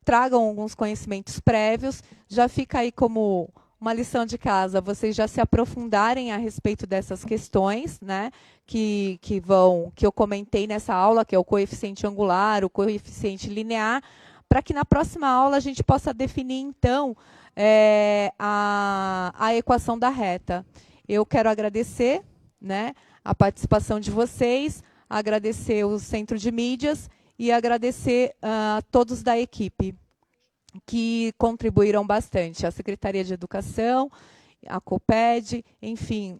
tragam alguns conhecimentos prévios, já fica aí como uma lição de casa, vocês já se aprofundarem a respeito dessas questões, né, que eu comentei nessa aula, que é o coeficiente angular, o coeficiente linear, para que na próxima aula a gente possa definir, então, a equação da reta. Eu quero agradecer, né, a participação de vocês, agradecer o Centro de Mídias e agradecer a todos da equipe que contribuíram bastante, a Secretaria de Educação, a COPED, enfim,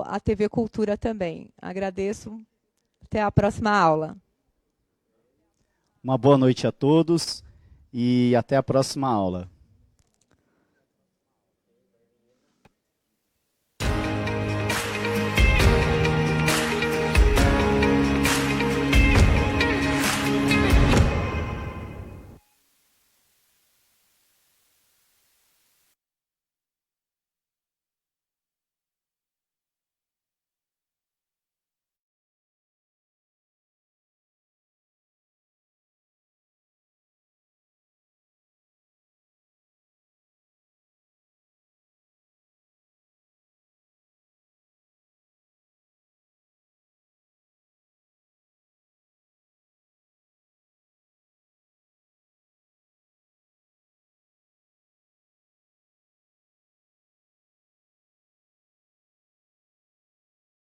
a TV Cultura também. Agradeço. Até a próxima aula. Uma boa noite a todos e até a próxima aula.